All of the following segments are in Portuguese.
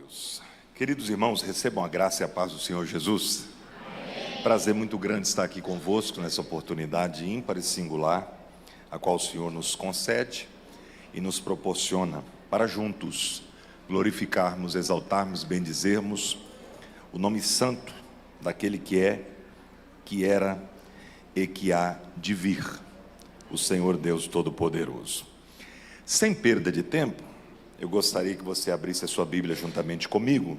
Deus. Queridos irmãos, recebam a graça e a paz do Senhor Jesus. Prazer muito grande estar aqui convosco nessa oportunidade ímpar e singular, a qual o Senhor nos concede e nos proporciona para juntos glorificarmos, exaltarmos, bendizermos o nome santo daquele que é, que era e que há de vir, o Senhor Deus Todo-Poderoso. Sem perda de tempo, eu gostaria que você abrisse a sua Bíblia juntamente comigo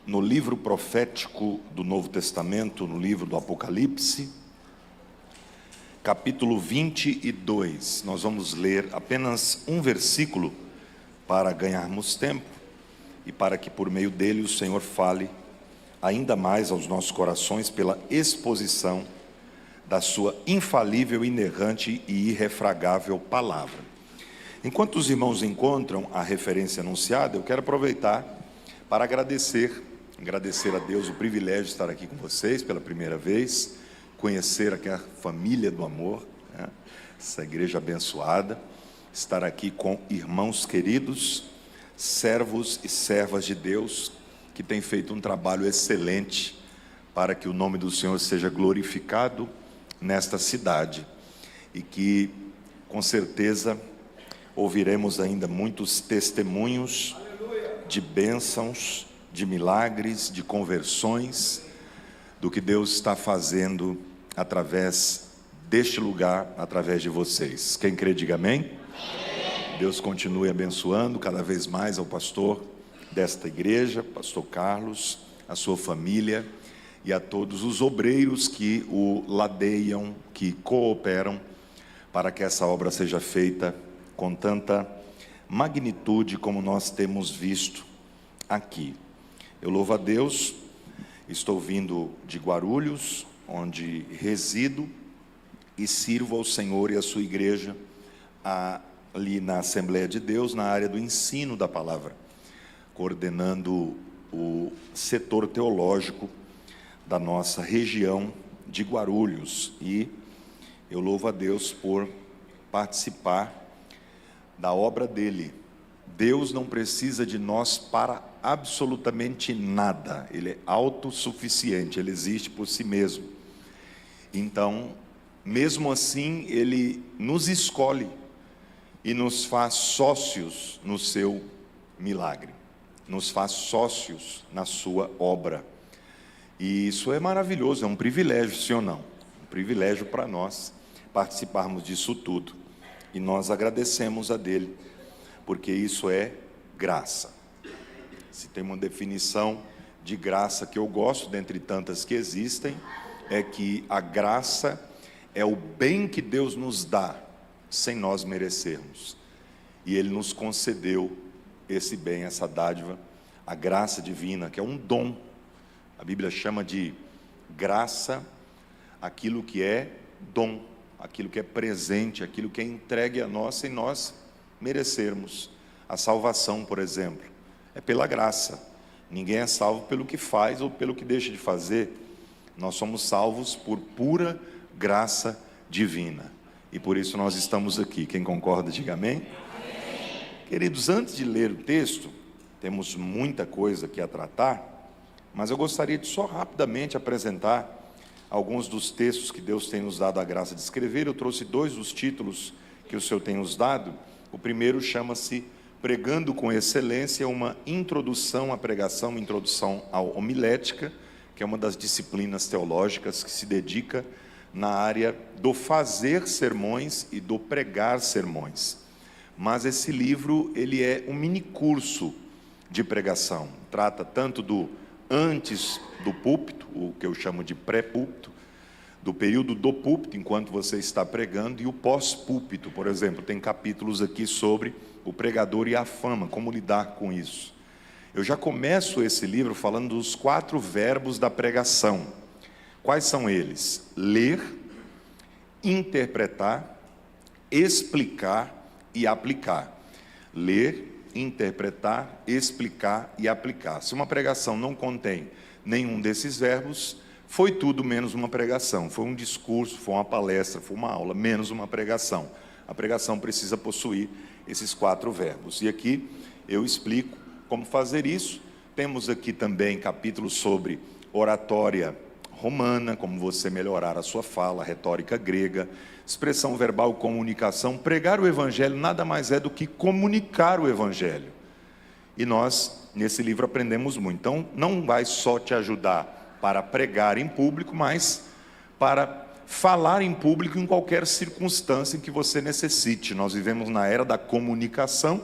no livro profético do Novo Testamento, no livro do Apocalipse, capítulo 22. Nós vamos ler apenas um versículo para ganharmos tempo e para que por meio dele o Senhor fale ainda mais aos nossos corações pela exposição da sua infalível, inerrante e irrefragável palavra. Enquanto os irmãos encontram a referência anunciada, eu quero aproveitar para agradecer a Deus o privilégio de estar aqui com vocês pela primeira vez, conhecer aqui a família do amor, né? Essa igreja abençoada, estar aqui com irmãos queridos, servos e servas de Deus, que têm feito um trabalho excelente para que o nome do Senhor seja glorificado nesta cidade, e que, com certeza, ouviremos ainda muitos testemunhos de bênçãos, de milagres, de conversões, do que Deus está fazendo através deste lugar, através de vocês. Quem crê, diga amém. Deus continue abençoando cada vez mais ao pastor desta igreja, pastor Carlos, a sua família e a todos os obreiros que o ladeiam, que cooperam para que essa obra seja feita com tanta magnitude como nós temos visto aqui. Eu louvo a Deus, estou vindo de Guarulhos, onde resido e sirvo ao Senhor e à sua igreja ali na Assembleia de Deus, na área do ensino da palavra, coordenando o setor teológico da nossa região de Guarulhos. E eu louvo a Deus por participar da obra dele. Deus não precisa de nós para absolutamente nada. Ele é autossuficiente, ele existe por si mesmo. Então, mesmo assim, ele nos escolhe e nos faz sócios no seu milagre, nos faz sócios na sua obra. E isso é maravilhoso, é um privilégio, sim ou não? Um privilégio para nós participarmos disso tudo. E nós agradecemos a dele, porque isso é graça. Se tem uma definição de graça que eu gosto, dentre tantas que existem, é que a graça é o bem que Deus nos dá, sem nós merecermos. E ele nos concedeu esse bem, essa dádiva, a graça divina, que é um dom. A Bíblia chama de graça aquilo que é dom, aquilo que é presente, aquilo que é entregue a nós sem nós merecermos. A salvação, por exemplo, é pela graça. Ninguém é salvo pelo que faz ou pelo que deixa de fazer. Nós somos salvos por pura graça divina. E por isso nós estamos aqui. Quem concorda, diga amém. Queridos, antes de ler o texto, temos muita coisa aqui a tratar, mas eu gostaria de só rapidamente apresentar alguns dos textos que Deus tem nos dado a graça de escrever. Eu trouxe dois dos títulos que o Senhor tem nos dado. O primeiro chama-se Pregando com Excelência, uma introdução à pregação, uma introdução à homilética, que é uma das disciplinas teológicas que se dedica na área do fazer sermões e do pregar sermões. Mas esse livro, ele é um mini curso de pregação. Trata tanto do antes do púlpito, o que eu chamo de pré-púlpito, do período do púlpito, enquanto você está pregando, e o pós-púlpito. Por exemplo, tem capítulos aqui sobre o pregador e a fama, como lidar com isso. Eu já começo esse livro falando dos 4 verbos da pregação. Quais são eles? Ler, interpretar, explicar e aplicar. Ler, interpretar, explicar e aplicar. Se uma pregação não contém nenhum desses verbos, foi tudo menos uma pregação. Foi um discurso, foi uma palestra, foi uma aula, menos uma pregação. A pregação precisa possuir esses 4 verbos. E aqui eu explico como fazer isso. Temos aqui também capítulos sobre oratória romana, como você melhorar a sua fala, retórica grega, expressão verbal, comunicação. Pregar o evangelho nada mais é do que comunicar o evangelho. E nós, nesse livro, aprendemos muito. Então, não vai só te ajudar para pregar em público, mas para falar em público em qualquer circunstância em que você necessite. Nós vivemos na era da comunicação,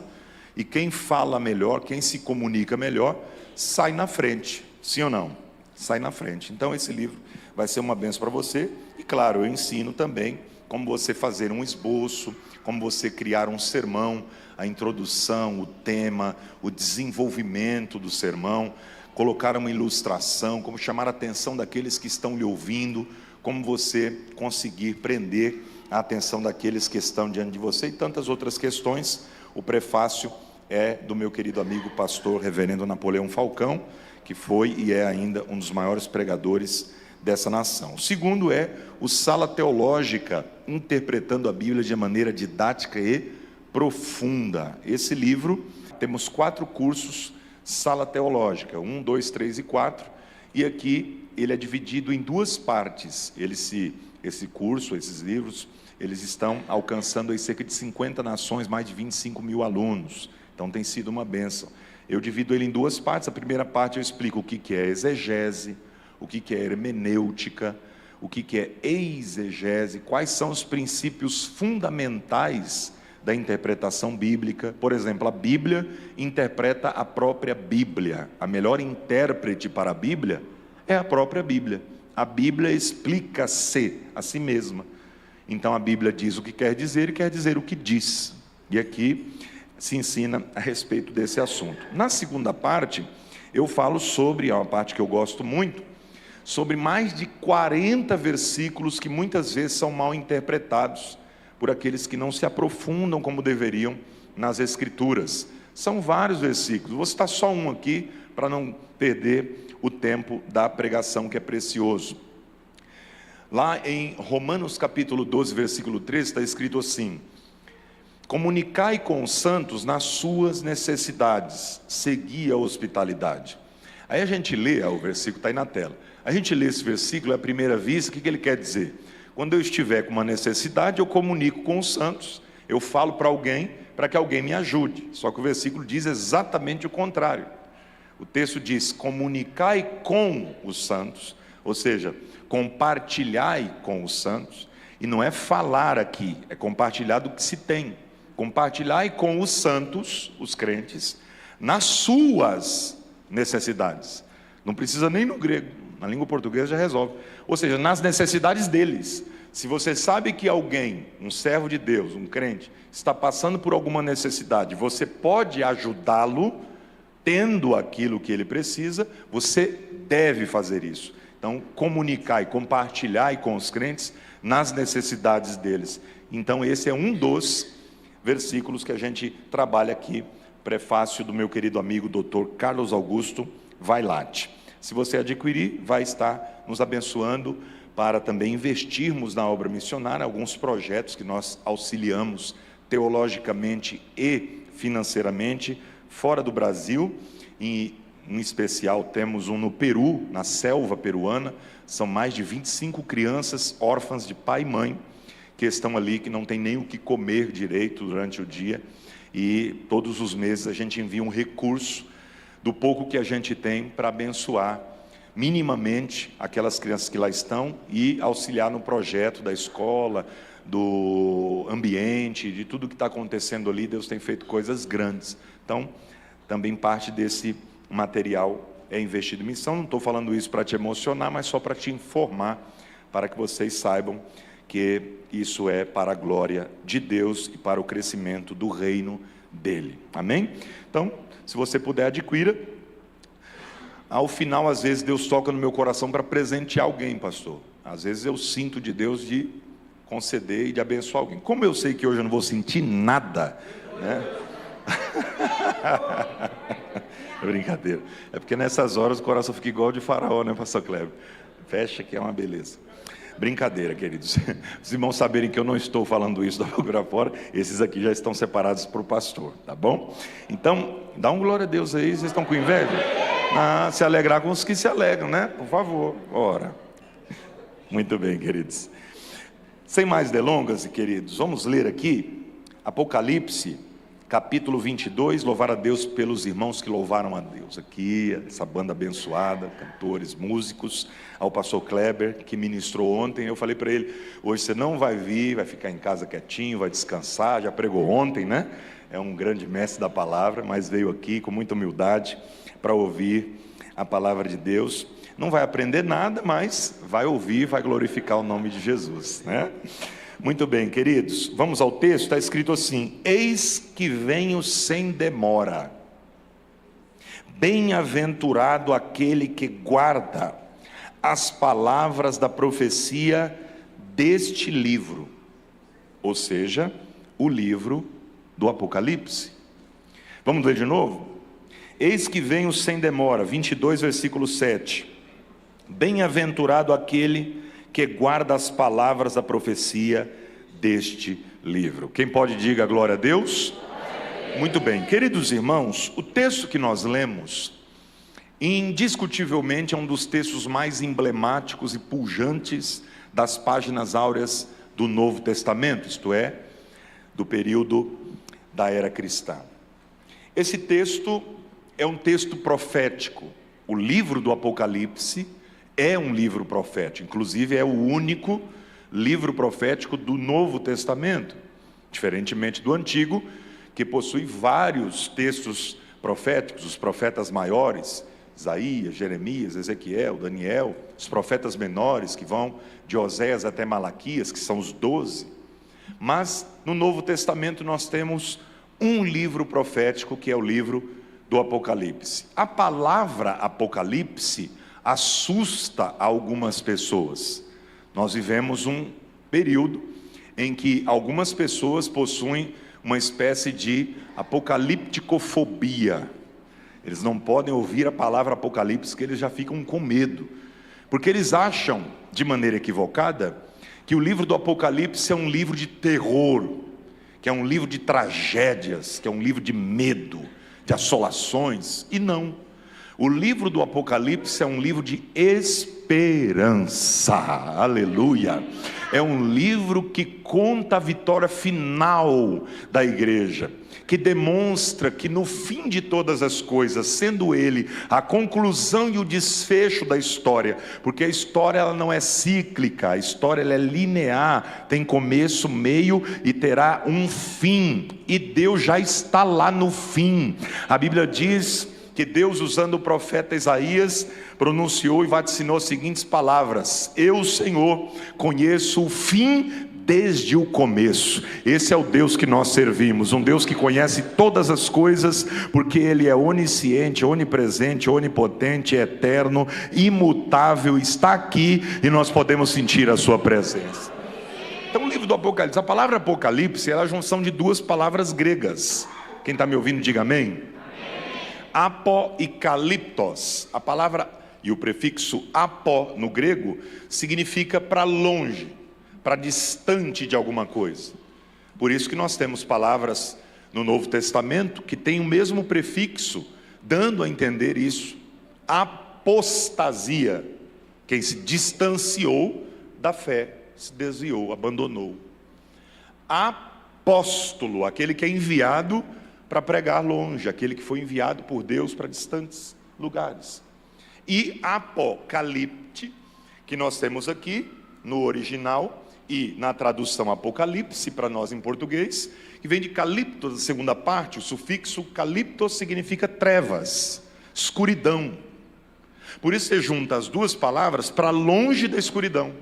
e quem fala melhor, quem se comunica melhor, sai na frente. Sim ou não? Sai na frente. Então esse livro vai ser uma bênção para você. E claro, eu ensino também como você fazer um esboço, como você criar um sermão, a introdução, o tema, o desenvolvimento do sermão, colocar uma ilustração, como chamar a atenção daqueles que estão lhe ouvindo, como você conseguir prender a atenção daqueles que estão diante de você, e tantas outras questões. O prefácio é do meu querido amigo pastor reverendo Napoleão Falcão, que foi e é ainda um dos maiores pregadores dessa nação. O segundo é o Sala Teológica, interpretando a Bíblia de maneira didática e profunda. Esse livro, temos 4 cursos, Sala Teológica, 1, 2, 3 e 4, e aqui ele é dividido em 2 partes. Esse curso, esses livros, eles estão alcançando aí cerca de 50 nações, mais de 25 mil alunos. Então tem sido uma bênção. Eu divido ele em 2 partes. A primeira parte eu explico o que é exegese, o que é hermenêutica, o que é exegese, quais são os princípios fundamentais da interpretação bíblica. Por exemplo, a Bíblia interpreta a própria Bíblia. A melhor intérprete para a Bíblia é a própria Bíblia. A Bíblia explica-se a si mesma. Então a Bíblia diz o que quer dizer e quer dizer o que diz. E aqui se ensina a respeito desse assunto. Na segunda parte, eu falo sobre, é uma parte que eu gosto muito, sobre mais de 40 versículos que muitas vezes são mal interpretados por aqueles que não se aprofundam como deveriam nas Escrituras. São vários versículos, vou citar só um aqui para não perder o tempo da pregação, que é precioso. Lá em Romanos capítulo 12, versículo 13, está escrito assim: comunicai com os santos nas suas necessidades, segui a hospitalidade. Aí a gente lê, o versículo está aí na tela, a gente lê esse versículo à primeira vista, o que ele quer dizer? Quando eu estiver com uma necessidade, eu comunico com os santos, eu falo para alguém, para que alguém me ajude. Só que o versículo diz exatamente o contrário. O texto diz: comunicai com os santos, ou seja, compartilhai com os santos, e não é falar aqui, é compartilhar do que se tem. Compartilhai com os santos, os crentes, nas suas necessidades. Não precisa nem no grego, na língua portuguesa já resolve. Ou seja, nas necessidades deles. Se você sabe que alguém, um servo de Deus, um crente, está passando por alguma necessidade, você pode ajudá-lo, tendo aquilo que ele precisa, você deve fazer isso. Então, comunicar e compartilhar com os crentes nas necessidades deles. Então, esse é um dos versículos que a gente trabalha aqui, prefácio do meu querido amigo Dr. Carlos Augusto Vailate. Se você adquirir, vai estar nos abençoando para também investirmos na obra missionária, alguns projetos que nós auxiliamos teologicamente e financeiramente fora do Brasil, e em especial temos um no Peru, na selva peruana. São mais de 25 crianças órfãs de pai e mãe, que estão ali, que não tem nem o que comer direito durante o dia, e todos os meses a gente envia um recurso do pouco que a gente tem para abençoar minimamente aquelas crianças que lá estão e auxiliar no projeto da escola, do ambiente, de tudo que está acontecendo ali. Deus tem feito coisas grandes. Então, também parte desse material é investido em missão. Não estou falando isso para te emocionar, mas só para te informar, para que vocês saibam que isso é para a glória de Deus e para o crescimento do reino dele. Amém? Então, se você puder, adquira. Ao final, às vezes, Deus toca no meu coração para presentear alguém, pastor. Às vezes eu sinto de Deus de conceder e de abençoar alguém. Como eu sei que hoje eu não vou sentir nada, né? É brincadeira. É porque nessas horas o coração fica igual de Faraó, né, pastor Kleber? Fecha que é uma beleza. Brincadeira, queridos. Os irmãos saberem que eu não estou falando isso da boca para fora, esses aqui já estão separados para o pastor, tá bom? Então, dá um glória a Deus aí, vocês estão com inveja? Se alegrar com os que se alegram, né? Por favor, ora. Muito bem, queridos. Sem mais delongas, queridos, vamos ler aqui Apocalipse, capítulo 22, louvar a Deus pelos irmãos que louvaram a Deus. Aqui, essa banda abençoada, cantores, músicos, ao pastor Kleber, que ministrou ontem. Eu falei para ele, hoje você não vai vir, vai ficar em casa quietinho, vai descansar, já pregou ontem, né? É um grande mestre da palavra, mas veio aqui com muita humildade para ouvir a palavra de Deus. Não vai aprender nada, mas vai ouvir, vai glorificar o nome de Jesus, né? Muito bem, queridos, vamos ao texto. Está escrito assim: eis que venho sem demora, bem-aventurado aquele que guarda as palavras da profecia deste livro, ou seja, o livro do Apocalipse. Vamos ler de novo? Eis que venho sem demora, 22, versículo 7. Bem-aventurado aquele que guarda as palavras da profecia deste livro. Quem pode diga glória a Deus? Muito bem, queridos irmãos, o texto que nós lemos, indiscutivelmente é um dos textos mais emblemáticos e pujantes das páginas áureas do Novo Testamento, isto é, do período da era cristã. Esse texto é um texto profético. O livro do Apocalipse é um livro profético, inclusive é o único livro profético do Novo Testamento, diferentemente do Antigo, que possui vários textos proféticos, os profetas maiores, Isaías, Jeremias, Ezequiel, Daniel, os profetas menores, que vão de Oséias até Malaquias, que são os 12, mas no Novo Testamento nós temos um livro profético, que é o livro do Apocalipse. A palavra Apocalipse assusta algumas pessoas. Nós vivemos um período em que algumas pessoas possuem uma espécie de apocalipticofobia. Eles não podem ouvir a palavra Apocalipse, que eles já ficam com medo, porque eles acham, de maneira equivocada, que o livro do Apocalipse é um livro de terror, que é um livro de tragédias, que é um livro de medo, de assolações, e não. O livro do Apocalipse é um livro de esperança, aleluia. É um livro que conta a vitória final da igreja, que demonstra que no fim de todas as coisas, sendo ele a conclusão e o desfecho da história, porque a história ela não é cíclica, a história ela é linear, tem começo, meio e terá um fim, e Deus já está lá no fim. A Bíblia diz que Deus, usando o profeta Isaías, pronunciou e vaticinou as seguintes palavras: eu, Senhor, conheço o fim desde o começo. Esse é o Deus que nós servimos, um Deus que conhece todas as coisas, porque Ele é onisciente, onipresente, onipotente, eterno, imutável, está aqui e nós podemos sentir a sua presença. Então o livro do Apocalipse, a palavra Apocalipse é a junção de duas palavras gregas. Quem está me ouvindo diga amém. Apo e kaliptos, a palavra e o prefixo apo no grego significa para longe, para distante de alguma coisa. Por isso que nós temos palavras no Novo Testamento que têm o mesmo prefixo, dando a entender isso. Apostasia, quem se distanciou da fé, se desviou, abandonou. Apóstolo, aquele que é enviado para pregar longe, aquele que foi enviado por Deus para distantes lugares. E apocalipse, que nós temos aqui no original e na tradução Apocalipse para nós em português, que vem de caliptos, a segunda parte, o sufixo caliptos significa trevas, escuridão. Por isso você junta as duas palavras, para longe da escuridão,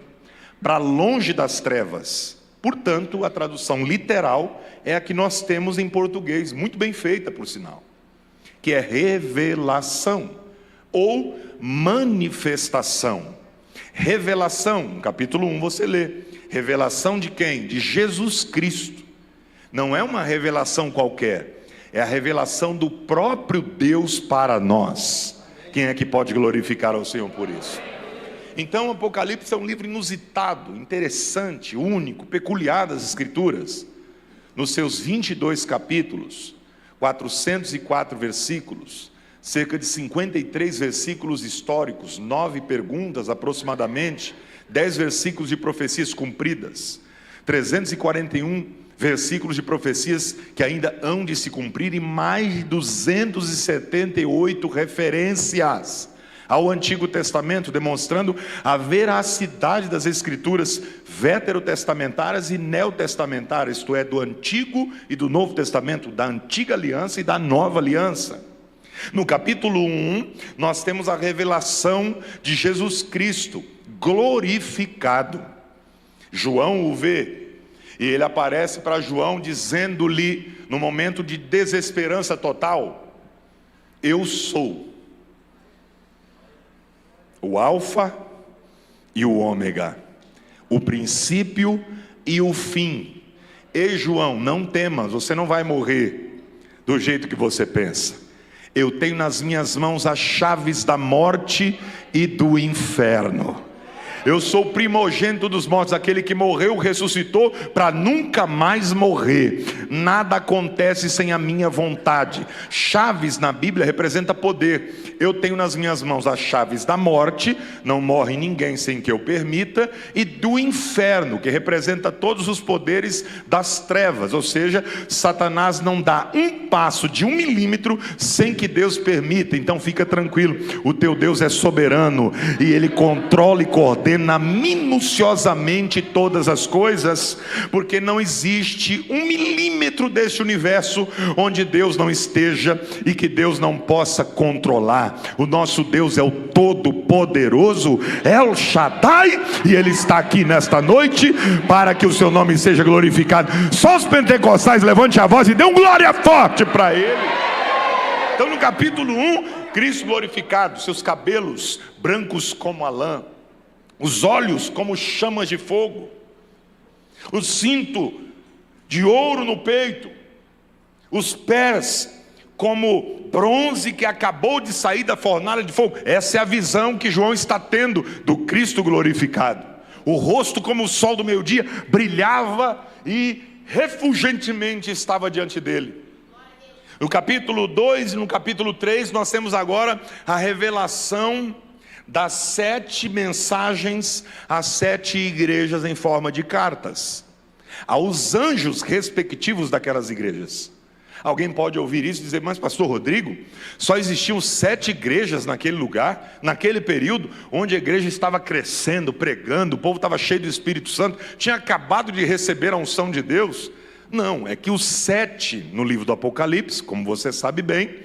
para longe das trevas. Portanto, a tradução literal é a que nós temos em português, muito bem feita por sinal, que é revelação ou manifestação. Revelação, no capítulo 1 você lê, revelação de quem? De Jesus Cristo. Não é uma revelação qualquer, é a revelação do próprio Deus para nós. Quem é que pode glorificar ao Senhor por isso? Então o Apocalipse é um livro inusitado, interessante, único, peculiar das Escrituras. Nos seus 22 capítulos, 404 versículos, cerca de 53 versículos históricos, 9 perguntas aproximadamente, 10 versículos de profecias cumpridas, 341 versículos de profecias que ainda hão de se cumprir e mais de 278 referências ao Antigo Testamento, demonstrando a veracidade das Escrituras veterotestamentárias e neotestamentárias, isto é, do Antigo e do Novo Testamento, da Antiga Aliança e da Nova Aliança. No capítulo 1, nós temos a revelação de Jesus Cristo glorificado. João o vê, e ele aparece para João dizendo-lhe, no momento de desesperança total: eu sou o Alfa e o Ômega, o princípio e o fim. Ei, João, não temas, você não vai morrer do jeito que você pensa. Eu tenho nas minhas mãos as chaves da morte e do inferno. Eu sou o primogênito dos mortos, aquele que morreu, ressuscitou para nunca mais morrer. Nada acontece sem a minha vontade. Chaves na Bíblia representa poder. Eu tenho nas minhas mãos as chaves da morte, não morre ninguém sem que eu permita, e do inferno, que representa todos os poderes das trevas, ou seja, Satanás não dá um passo de 1 milímetro sem que Deus permita. Então fica tranquilo, o teu Deus é soberano e Ele controla e coordena minuciosamente todas as coisas, porque não existe 1 milímetro deste universo onde Deus não esteja e que Deus não possa controlar. O nosso Deus é o Todo-Poderoso, El Shaddai, e Ele está aqui nesta noite para que o seu nome seja glorificado. Só os pentecostais levante a voz e dê um glória forte para Ele. Então no capítulo 1, Cristo glorificado, seus cabelos brancos como a lã, os olhos como chamas de fogo, o cinto de ouro no peito, os pés como bronze que acabou de sair da fornalha de fogo. Essa é a visão que João está tendo do Cristo glorificado. O rosto como o sol do meio-dia brilhava e refulgentemente estava diante dele. No capítulo 2 e no capítulo 3 nós temos agora a revelação das 7 mensagens às 7 igrejas em forma de cartas, aos anjos respectivos daquelas igrejas. Alguém pode ouvir isso e dizer: mas pastor Rodrigo, só existiam 7 igrejas naquele lugar, naquele período, onde a igreja estava crescendo, pregando, o povo estava cheio do Espírito Santo, tinha acabado de receber a unção de Deus. Não, é que o 7 no livro do Apocalipse, como você sabe bem,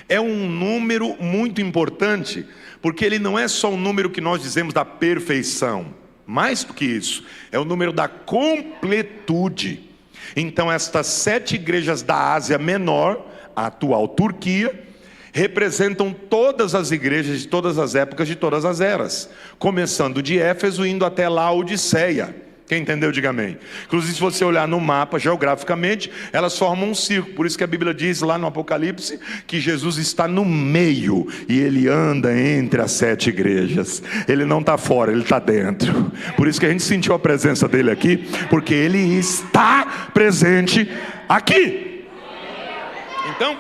é um número muito importante, porque ele não é só um número que nós dizemos da perfeição, mais do que isso, é o número da completude. Então estas 7 igrejas da Ásia Menor, a atual Turquia, representam todas as igrejas de todas as épocas, de todas as eras, começando de Éfeso, indo até Laodiceia. Quem entendeu, diga amém. Inclusive, se você olhar no mapa, geograficamente, elas formam um círculo. Por isso que a Bíblia diz lá no Apocalipse que Jesus está no meio e Ele anda entre as 7 igrejas. Ele não está fora, Ele está dentro. Por isso que a gente sentiu a presença dEle aqui, porque Ele está presente aqui. Então,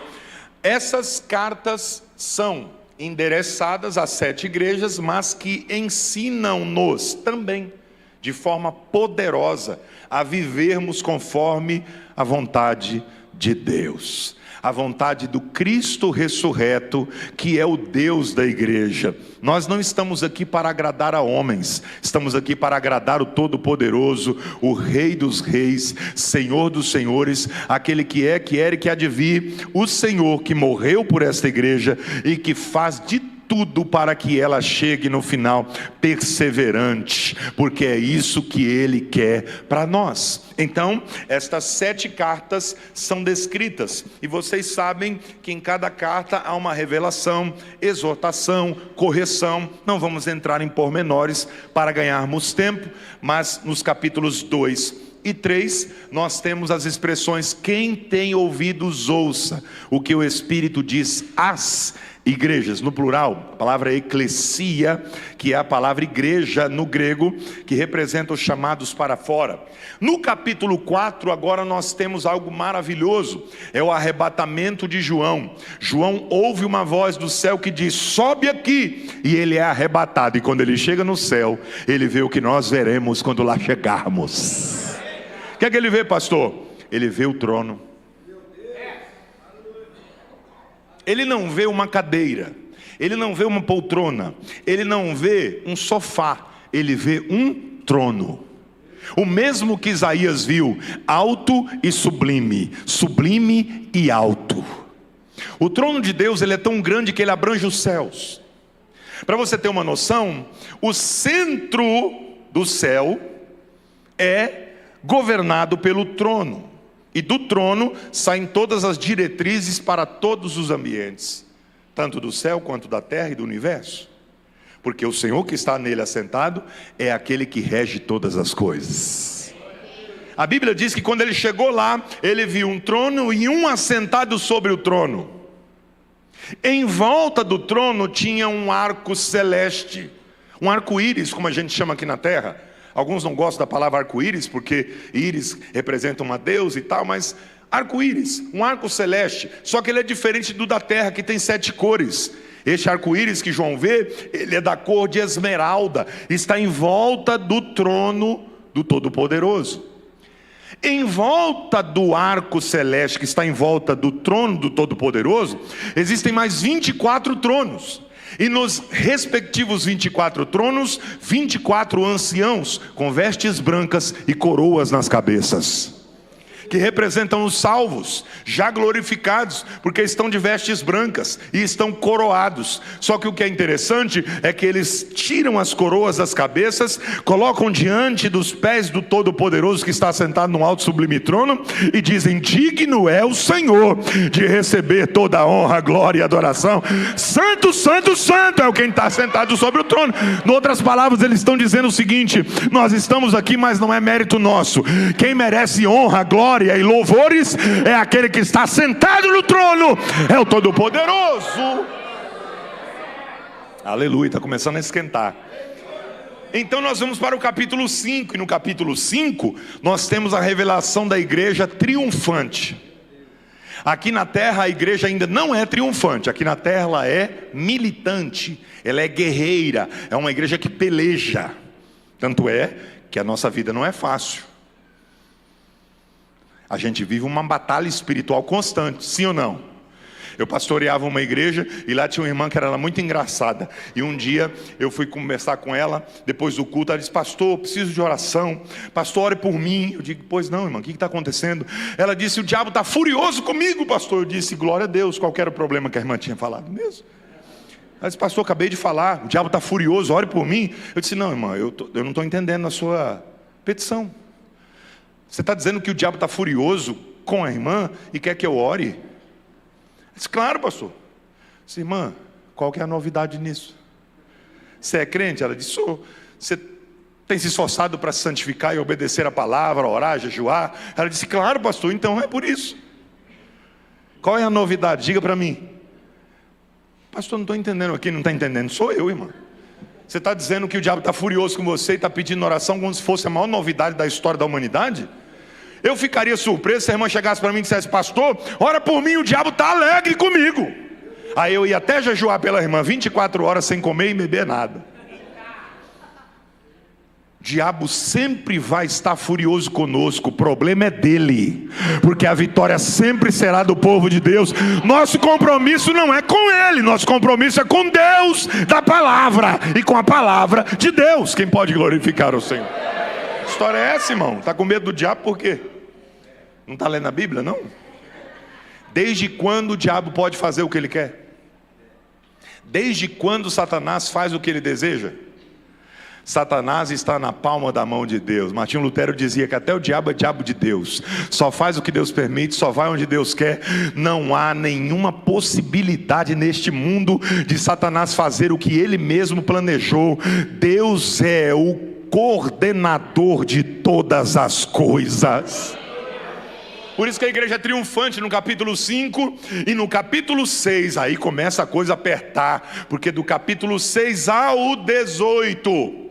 essas cartas são endereçadas às 7 igrejas, mas que ensinam-nos também, de forma poderosa, a vivermos conforme a vontade de Deus, a vontade do Cristo ressurreto, que é o Deus da igreja. Nós não estamos aqui para agradar a homens, estamos aqui para agradar o Todo-Poderoso, o Rei dos Reis, Senhor dos Senhores, aquele que é, que era e que há de vir, o Senhor que morreu por esta igreja e que faz de tudo para que ela chegue no final perseverante, porque é isso que Ele quer para nós. Então, estas 7 cartas são descritas, e vocês sabem que em cada carta há uma revelação, exortação, correção. Não vamos entrar em pormenores para ganharmos tempo, mas nos capítulos 2 e 3, nós temos as expressões: quem tem ouvidos ouça o que o Espírito diz às igrejas. No plural, a palavra eclesia, que é a palavra igreja no grego, que representa os chamados para fora. No capítulo 4, agora nós temos algo maravilhoso, é o arrebatamento de João. João ouve uma voz do céu que diz: sobe aqui, e ele é arrebatado, e quando ele chega no céu, ele vê o que nós veremos quando lá chegarmos. O que é que ele vê, pastor? Ele vê o trono. Ele não vê uma cadeira, ele não vê uma poltrona, ele não vê um sofá, ele vê um trono. O mesmo que Isaías viu, alto e sublime, sublime e alto. O trono de Deus, ele é tão grande que ele abrange os céus. Para você ter uma noção, o centro do céu é governado pelo trono. E do trono saem todas as diretrizes para todos os ambientes, tanto do céu quanto da terra e do universo. Porque o Senhor que está nele assentado é aquele que rege todas as coisas. A Bíblia diz que quando ele chegou lá, ele viu um trono e um assentado sobre o trono. Em volta do trono tinha um arco celeste, um arco-íris, como a gente chama aqui na terra. Alguns não gostam da palavra arco-íris, porque íris representa uma deusa e tal, mas arco-íris, um arco celeste, só que ele é diferente do da terra, que tem 7 cores. Este arco-íris que João vê, ele é da cor de esmeralda, está em volta do trono do Todo-Poderoso. Em volta do arco celeste, que está em volta do trono do Todo-Poderoso, existem mais 24 tronos. E nos respectivos 24 tronos, 24 anciãos com vestes brancas e coroas nas cabeças, que representam os salvos, já glorificados, porque estão de vestes brancas e estão coroados. Só que o que é interessante é que eles tiram as coroas das cabeças, colocam diante dos pés do Todo-Poderoso que está sentado no alto sublime trono, e dizem: digno é o Senhor de receber toda a honra, glória e adoração. Santo, santo, santo é o quem está sentado sobre o trono. Em outras palavras, eles estão dizendo o seguinte: nós estamos aqui, mas não é mérito nosso. Quem merece honra, glória e louvores é aquele que está sentado no trono, é o Todo-Poderoso. Aleluia, está começando a esquentar. Então nós vamos para o capítulo 5, e no capítulo 5 nós temos a revelação da igreja triunfante. Aqui na terra a igreja ainda não é triunfante, aqui na terra ela é militante, ela é guerreira, é uma igreja que peleja. Tanto é que a nossa vida não é fácil. A gente vive uma batalha espiritual constante, sim ou não? Eu pastoreava uma igreja e lá tinha uma irmã que era muito engraçada. E um dia eu fui conversar com ela, depois do culto, ela disse: pastor, eu preciso de oração, pastor, ore por mim. Eu digo: pois não, irmã, o que está acontecendo? Ela disse: o diabo está furioso comigo, pastor. Eu disse: glória a Deus. Qual que era o problema que a irmã tinha falado mesmo? Ela disse: pastor, acabei de falar, o diabo está furioso, ore por mim. Eu disse: não, irmã, eu não estou entendendo a sua petição. Você está dizendo que o diabo está furioso com a irmã e quer que eu ore? Eu disse: claro, pastor. Eu disse: irmã, qual que é a novidade nisso? Você é crente? Ela disse: sou. Você tem se esforçado para se santificar e obedecer a palavra, orar, jejuar? Ela disse: claro, pastor, então é por isso. Qual é a novidade? Diga para mim. Pastor, não estou entendendo aqui. Não está entendendo? Sou eu, irmã. Você está dizendo que o diabo está furioso com você e está pedindo oração como se fosse a maior novidade da história da humanidade? Eu ficaria surpreso se a irmã chegasse para mim e dissesse: pastor, ora por mim, o diabo está alegre comigo. Aí eu ia até jejuar pela irmã 24 horas sem comer e beber nada. O diabo sempre vai estar furioso conosco, o problema é dele, porque a vitória sempre será do povo de Deus. Nosso compromisso não é com ele, nosso compromisso é com Deus da palavra, e com a palavra de Deus. Quem pode glorificar o Senhor? Que história é essa, irmão? Está com medo do diabo por quê? Não está lendo a Bíblia, não? Desde quando o diabo pode fazer o que ele quer? Desde quando Satanás faz o que ele deseja? Satanás está na palma da mão de Deus. Martinho Lutero dizia que até o diabo é diabo de Deus, só faz o que Deus permite, só vai onde Deus quer. Não há nenhuma possibilidade neste mundo de Satanás fazer o que ele mesmo planejou. Deus é o coordenador de todas as coisas. Por isso que a igreja é triunfante no capítulo 5 e no capítulo 6, aí começa a coisa a apertar, porque do capítulo 6 ao 18,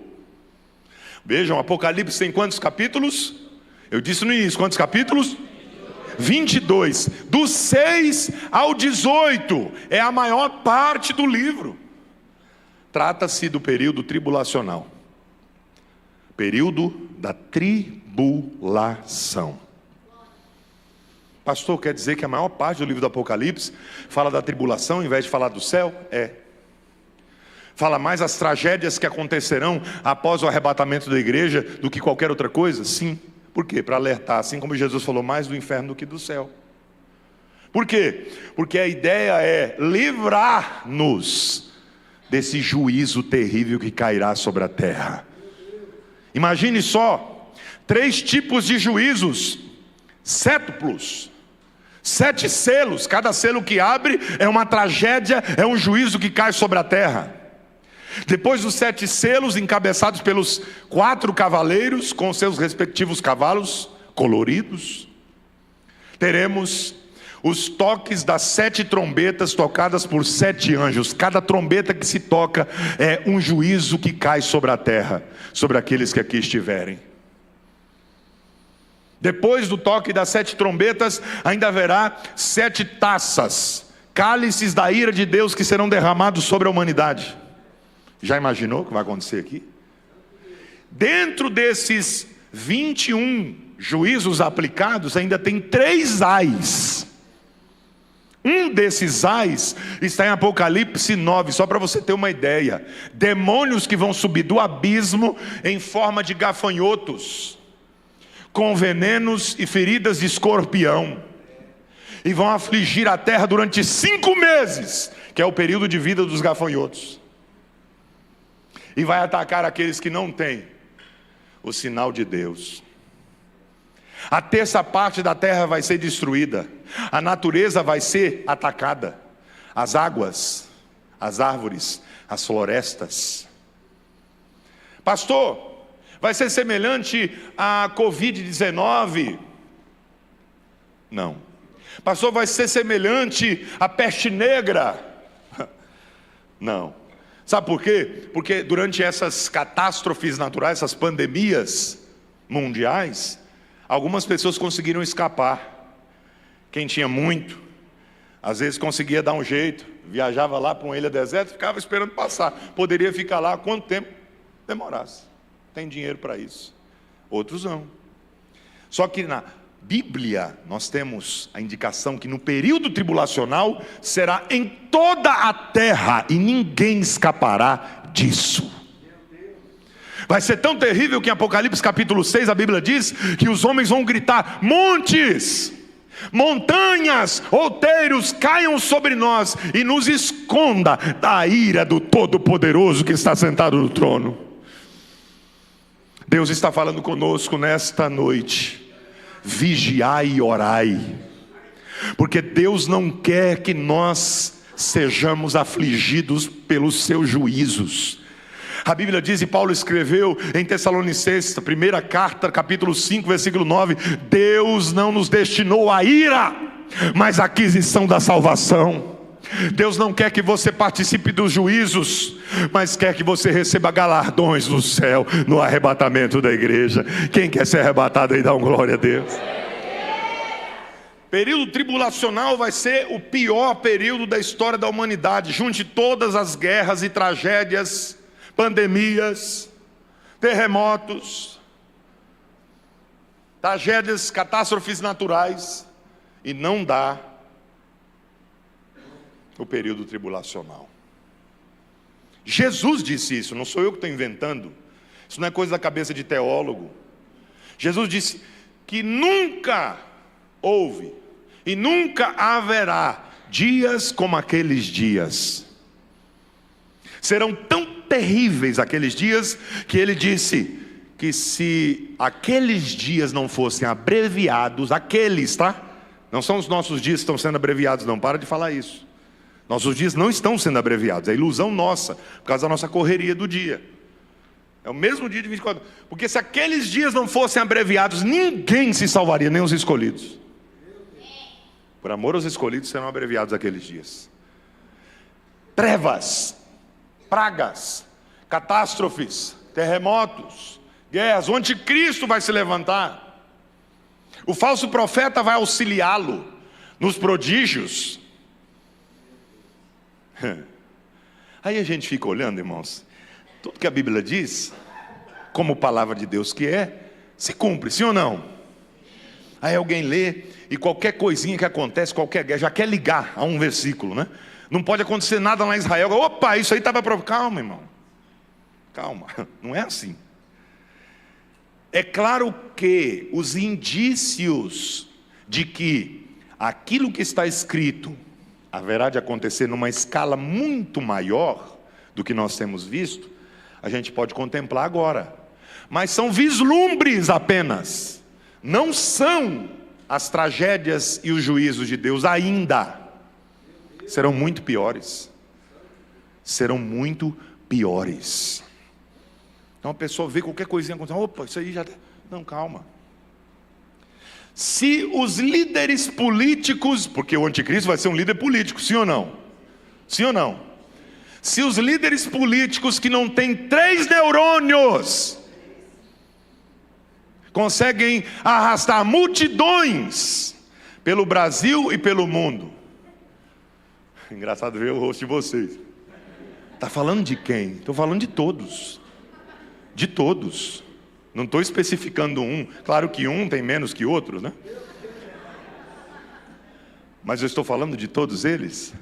vejam, Apocalipse tem quantos capítulos? Eu disse no início, quantos capítulos? 22, do 6 ao 18, é a maior parte do livro. Trata-se do período tribulacional, período da tribulação. Pastor, quer dizer que a maior parte do livro do Apocalipse fala da tribulação ao invés de falar do céu? É. Fala mais as tragédias que acontecerão após o arrebatamento da igreja do que qualquer outra coisa? Sim. Por quê? Para alertar, assim como Jesus falou, mais do inferno do que do céu. Por quê? Porque a ideia é livrar-nos desse juízo terrível que cairá sobre a terra. Imagine só, 3 tipos de juízos, sétuplos, 7 selos, cada selo que abre é uma tragédia, é um juízo que cai sobre a terra. Depois dos 7 selos, encabeçados pelos 4 cavaleiros, com seus respectivos cavalos coloridos, teremos os toques das 7 trombetas tocadas por 7 anjos. Cada trombeta que se toca é um juízo que cai sobre a terra, sobre aqueles que aqui estiverem. Depois do toque das 7 trombetas, ainda haverá 7 taças, cálices da ira de Deus que serão derramados sobre a humanidade. Já imaginou o que vai acontecer aqui? Dentro desses 21 juízos aplicados, ainda tem 3 ais. Um desses ais está em Apocalipse 9, só para você ter uma ideia. Demônios que vão subir do abismo em forma de gafanhotos, com venenos e feridas de escorpião, e vão afligir a terra durante 5 meses, que é o período de vida dos gafanhotos. E vai atacar aqueles que não têm o sinal de Deus. A terça parte da terra vai ser destruída, a natureza vai ser atacada, as águas, as árvores, as florestas. Pastor, vai ser semelhante à Covid-19? Não. Pastor, vai ser semelhante à peste negra? Não. Sabe por quê? Porque durante essas catástrofes naturais, essas pandemias mundiais, algumas pessoas conseguiram escapar. Quem tinha muito, às vezes conseguia dar um jeito, viajava lá para uma ilha deserta, ficava esperando passar. Poderia ficar lá quanto tempo demorasse. Tem dinheiro para isso. Outros não. Só que na Bíblia nós temos a indicação que no período tribulacional será em toda a terra e ninguém escapará disso. Vai ser tão terrível que em Apocalipse capítulo 6 a Bíblia diz que os homens vão gritar: montes, montanhas, outeiros, caiam sobre nós e nos esconda da ira do Todo-Poderoso que está sentado no trono. Deus está falando conosco nesta noite: vigiai e orai, porque Deus não quer que nós sejamos afligidos pelos seus juízos. A Bíblia diz, e Paulo escreveu em Tessalonicenses, primeira carta, capítulo 5, versículo 9: Deus não nos destinou a ira, mas a aquisição da salvação. Deus não quer que você participe dos juízos, mas quer que você receba galardões no céu, no arrebatamento da igreja. Quem quer ser arrebatado aí, dá um glória a Deus. Período tribulacional vai ser o pior período da história da humanidade. Junte todas as guerras e tragédias, pandemias, terremotos, tragédias, catástrofes naturais, e não dá o período tribulacional. Jesus disse isso, não sou eu que estou inventando. Isso não é coisa da cabeça de teólogo. Jesus disse que nunca houve e nunca haverá dias como aqueles dias. Serão tão terríveis aqueles dias que ele disse que se aqueles dias não fossem abreviados, aqueles, tá? Não são os nossos dias que estão sendo abreviados, não, para de falar isso. Nossos dias não estão sendo abreviados, é ilusão nossa, por causa da nossa correria do dia. É o mesmo dia de 24 horas. Porque se aqueles dias não fossem abreviados, ninguém se salvaria, nem os escolhidos. Por amor aos escolhidos serão abreviados aqueles dias. Trevas, pragas, catástrofes, terremotos, guerras. O anticristo vai se levantar. O falso profeta vai auxiliá-lo nos prodígios. Aí a gente fica olhando, irmãos. Tudo que a Bíblia diz, como palavra de Deus que é, se cumpre, sim ou não? Aí alguém lê e qualquer coisinha que acontece, qualquer guerra, já quer ligar a um versículo, né? Não pode acontecer nada lá em Israel. Opa, isso aí estava para... Calma, irmão. Calma, não é assim. É claro que os indícios de que aquilo que está escrito haverá de acontecer numa escala muito maior do que nós temos visto, a gente pode contemplar agora. Mas são vislumbres apenas. Não são as tragédias e os juízos de Deus ainda. Serão muito piores. Serão muito piores. Então a pessoa vê qualquer coisinha acontecendo. Opa, isso aí já... Não, calma. Se os líderes políticos... Porque o anticristo vai ser um líder político, sim ou não? Sim ou não? Se os líderes políticos que não têm 3 neurônios conseguem arrastar multidões pelo Brasil e pelo mundo. Engraçado ver o rosto de vocês. Está falando de quem? Estou falando de todos. De todos. Não estou especificando um. Claro que um tem menos que outro, né? Mas eu estou falando de todos eles.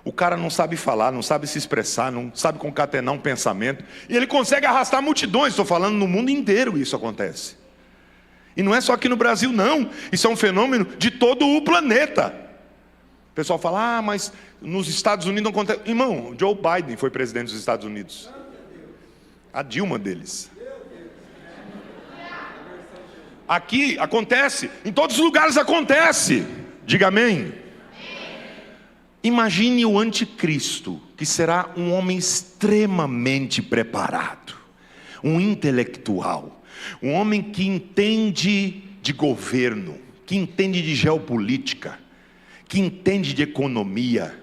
O cara não sabe falar, não sabe se expressar, não sabe concatenar um pensamento. E ele consegue arrastar multidões. Estou falando no mundo inteiro isso acontece. E não é só aqui no Brasil não. Isso é um fenômeno de todo o planeta. O pessoal fala, mas nos Estados Unidos não acontece. Irmão, Joe Biden foi presidente dos Estados Unidos. A Dilma deles. Aqui acontece, em todos os lugares acontece. Diga amém. Imagine o anticristo, que será um homem extremamente preparado, um intelectual, um homem que entende de governo, que entende de geopolítica, que entende de economia,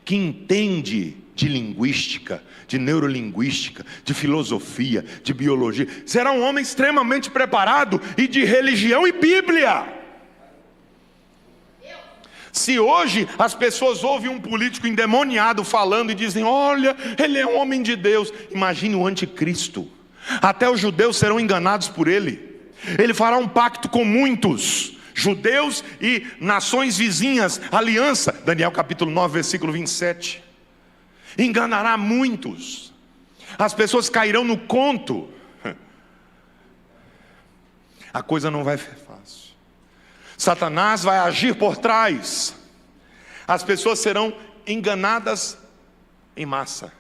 que entende de linguística, de neurolinguística, de filosofia, de biologia. Será um homem extremamente preparado e de religião e Bíblia. Se hoje as pessoas ouvem um político endemoniado falando e dizem, olha, ele é um homem de Deus. Imagine o anticristo. Até os judeus serão enganados por ele. Ele fará um pacto com muitos judeus e nações vizinhas, aliança. Daniel capítulo 9, versículo 27. Enganará muitos. As pessoas cairão no conto. A coisa não vai ser fácil. Satanás vai agir por trás. As pessoas serão enganadas em massa.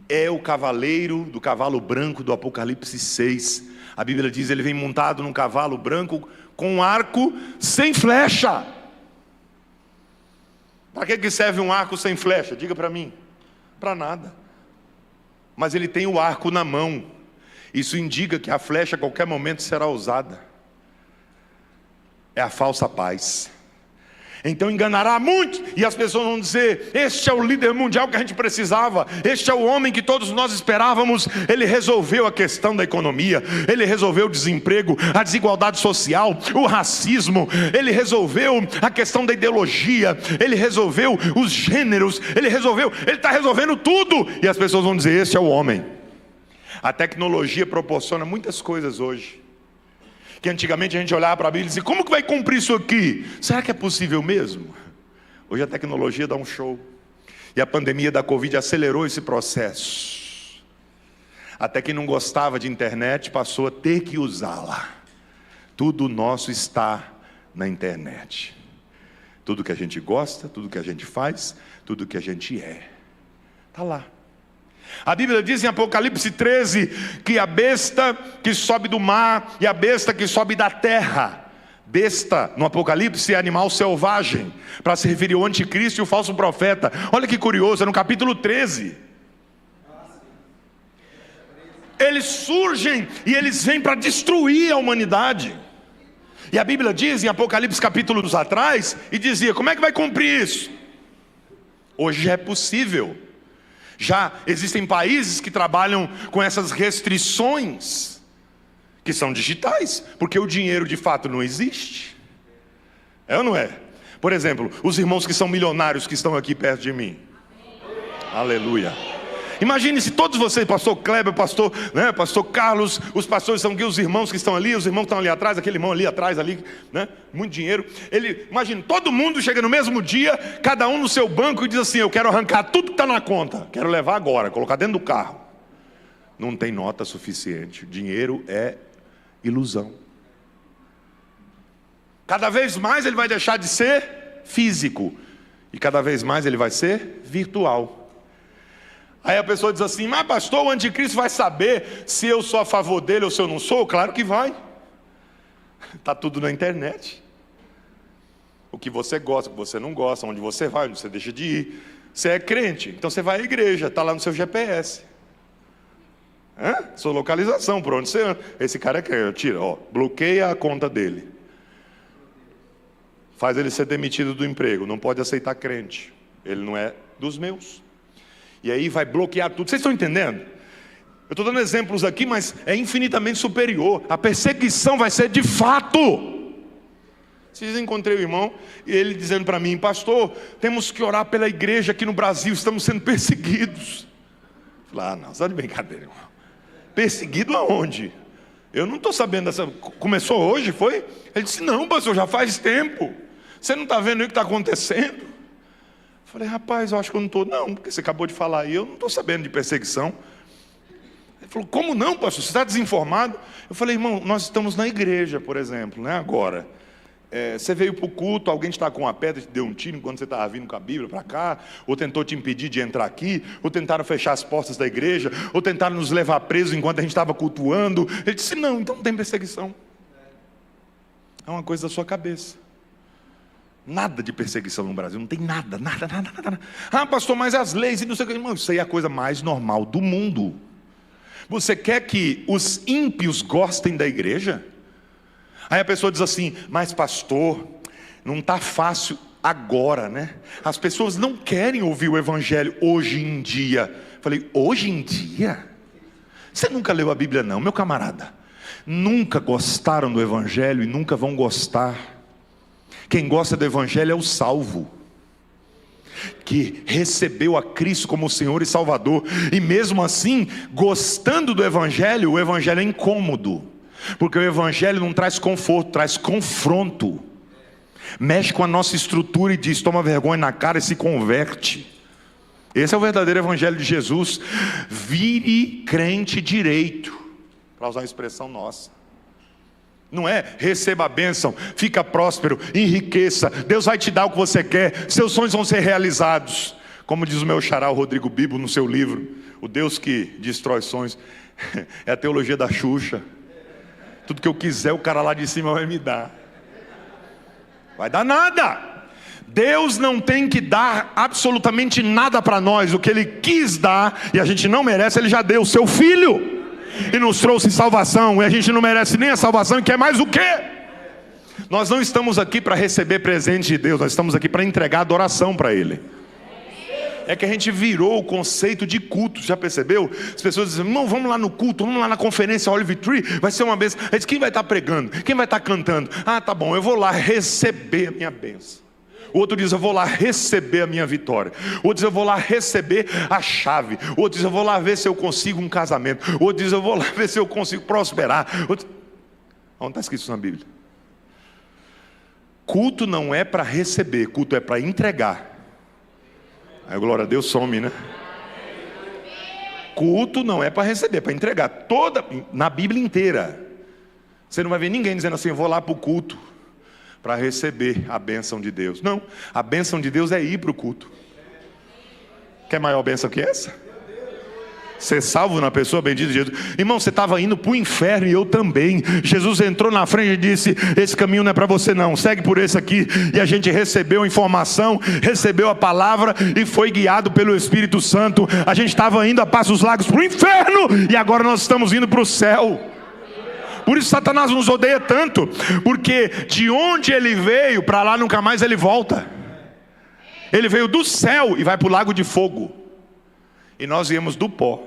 É o cavaleiro do cavalo branco do Apocalipse 6. A Bíblia diz, ele vem montado num cavalo branco com um arco sem flecha. Para que serve um arco sem flecha? Diga para mim. Para nada. Mas ele tem o arco na mão. Isso indica que a flecha a qualquer momento será usada. É a falsa paz. Então enganará muito. E as pessoas vão dizer, este é o líder mundial que a gente precisava. Este é o homem que todos nós esperávamos. Ele resolveu a questão da economia. Ele resolveu o desemprego, a desigualdade social, o racismo. Ele resolveu a questão da ideologia. Ele resolveu os gêneros. Ele está resolvendo tudo. E as pessoas vão dizer, este é o homem. A tecnologia proporciona muitas coisas hoje. Que antigamente a gente olhava para a Bíblia e dizia, como que vai cumprir isso aqui? Será que é possível mesmo? Hoje a tecnologia dá um show. E a pandemia da Covid acelerou esse processo. Até quem não gostava de internet passou a ter que usá-la. Tudo nosso está na internet. Tudo que a gente gosta, tudo que a gente faz, tudo que a gente é. Está lá. A Bíblia diz em Apocalipse 13 que a besta que sobe do mar e a besta que sobe da terra. Besta no Apocalipse é animal selvagem, para se referir ao anticristo e o falso profeta. Olha que curioso, é no capítulo 13. eles surgem e eles vêm para destruir a humanidade. E a Bíblia diz em Apocalipse capítulos atrás, e dizia, como é que vai cumprir isso? Hoje já é possível. Já existem países que trabalham com essas restrições, que são digitais, porque o dinheiro de fato não existe. É ou não é? Por exemplo, os irmãos que são milionários que estão aqui perto de mim. Aleluia. Imagine se todos vocês, pastor Kleber, pastor Carlos, os pastores são aqui, os irmãos que estão ali, os irmãos que estão ali atrás, aquele irmão ali atrás, ali, né? Muito dinheiro. Imagine, todo mundo chega no mesmo dia, cada um no seu banco e diz assim, eu quero arrancar tudo que está na conta, quero levar agora, colocar dentro do carro. Não tem nota suficiente, dinheiro é ilusão. Cada vez mais ele vai deixar de ser físico, e cada vez mais ele vai ser virtual. Aí a pessoa diz assim, mas pastor, o anticristo vai saber se eu sou a favor dele ou se eu não sou? Claro que vai. Está tudo na internet. O que você gosta, o que você não gosta, onde você vai, onde você deixa de ir. Você é crente, então você vai à igreja, está lá no seu GPS. Sua localização, por onde você anda. Esse cara é crente, tira, bloqueia a conta dele. Faz ele ser demitido do emprego, não pode aceitar crente. Ele não é dos meus. E aí vai bloquear tudo. Vocês estão entendendo? Eu estou dando exemplos aqui, mas é infinitamente superior. A perseguição vai ser de fato. Vocês encontrei o irmão, e ele dizendo para mim, pastor, temos que orar pela igreja aqui no Brasil, estamos sendo perseguidos. Eu falei, não, só de brincadeira, irmão. Perseguido aonde? Eu não estou sabendo dessa... Começou hoje, foi? Ele disse, não, pastor, já faz tempo. Você não está vendo o que está acontecendo? Falei, rapaz, eu acho que eu não estou, não, porque você acabou de falar aí, eu não estou sabendo de perseguição. Ele falou, como não, pastor? Você está desinformado? Eu falei, irmão, nós estamos na igreja, por exemplo, né? Agora, você veio para o culto, alguém está com uma pedra e te deu um tiro enquanto você estava vindo com a Bíblia para cá, ou tentou te impedir de entrar aqui, ou tentaram fechar as portas da igreja, ou tentaram nos levar presos enquanto a gente estava cultuando. Ele disse, não, então não tem perseguição. É uma coisa da sua cabeça. Nada de perseguição no Brasil, não tem nada. Ah, pastor, mas as leis e não sei o que. Irmão, isso aí é a coisa mais normal do mundo. Você quer que os ímpios gostem da igreja? Aí a pessoa diz assim, mas pastor, não está fácil agora, né? As pessoas não querem ouvir o evangelho hoje em dia. Falei, hoje em dia? Você nunca leu a Bíblia não, meu camarada. Nunca gostaram do evangelho e nunca vão gostar. Quem gosta do evangelho é o salvo, que recebeu a Cristo como Senhor e Salvador. E mesmo assim, gostando do evangelho, o evangelho é incômodo, porque o evangelho não traz conforto, traz confronto. Mexe com a nossa estrutura e diz, toma vergonha na cara e se converte. Esse é o verdadeiro evangelho de Jesus. Vire crente direito, para usar uma expressão nossa. Não é, receba a bênção, fica próspero, enriqueça, Deus vai te dar o que você quer, seus sonhos vão ser realizados. Como diz o meu xará, o Rodrigo Bibo, no seu livro, O Deus que Destrói Sonhos, é a teologia da Xuxa. Tudo que eu quiser, o cara lá de cima vai me dar. Vai dar nada. Deus não tem que dar absolutamente nada para nós. O que Ele quis dar, e a gente não merece, Ele já deu, o seu Filho. E nos trouxe salvação, e a gente não merece nem a salvação, e quer mais o quê? Nós não estamos aqui para receber presente de Deus, nós estamos aqui para entregar adoração para Ele. É que a gente virou o conceito de culto, já percebeu? As pessoas dizem, não, vamos lá no culto, vamos lá na conferência Olive Tree, vai ser uma bênção. Aí diz, quem vai estar pregando? Quem vai estar cantando? Ah, tá bom, eu vou lá receber a minha bênção. O outro diz, eu vou lá receber a minha vitória. O outro diz, eu vou lá receber a chave. O outro diz, eu vou lá ver se eu consigo um casamento. O outro diz, eu vou lá ver se eu consigo prosperar. Onde está escrito isso na Bíblia? Culto não é para receber, culto é para entregar. Aí glória a Deus some, né? Culto não é para receber, é para entregar. Na Bíblia inteira. Você não vai ver ninguém dizendo assim, eu vou lá para o culto para receber a bênção de Deus. Não, a bênção de Deus é ir para o culto. Quer maior bênção que essa? Ser salvo na pessoa bendita de Jesus. Irmão, você estava indo para o inferno e eu também. Jesus entrou na frente e disse: esse caminho não é para você não, segue por esse aqui. E a gente recebeu informação, recebeu a palavra e foi guiado pelo Espírito Santo. A gente estava indo a passos largos para o inferno e agora nós estamos indo para o céu. Por isso Satanás nos odeia tanto, porque de onde ele veio, para lá nunca mais ele volta. Ele veio do céu e vai para o lago de fogo. E nós viemos do pó.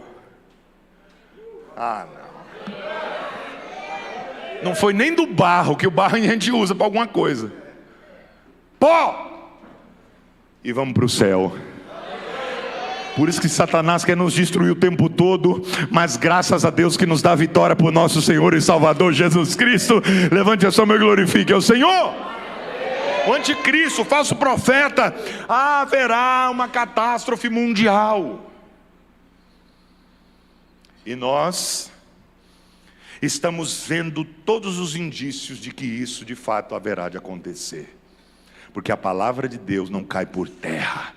Ah, não. Não foi nem do barro, que o barro a gente usa para alguma coisa. Pó! E vamos para o céu. Por isso que Satanás quer nos destruir o tempo todo, mas graças a Deus que nos dá vitória por nosso Senhor e Salvador Jesus Cristo. Levante a sua mão e glorifique ao Senhor. O anticristo, o falso profeta, haverá uma catástrofe mundial. E nós estamos vendo todos os indícios de que isso de fato haverá de acontecer. Porque a palavra de Deus não cai por terra.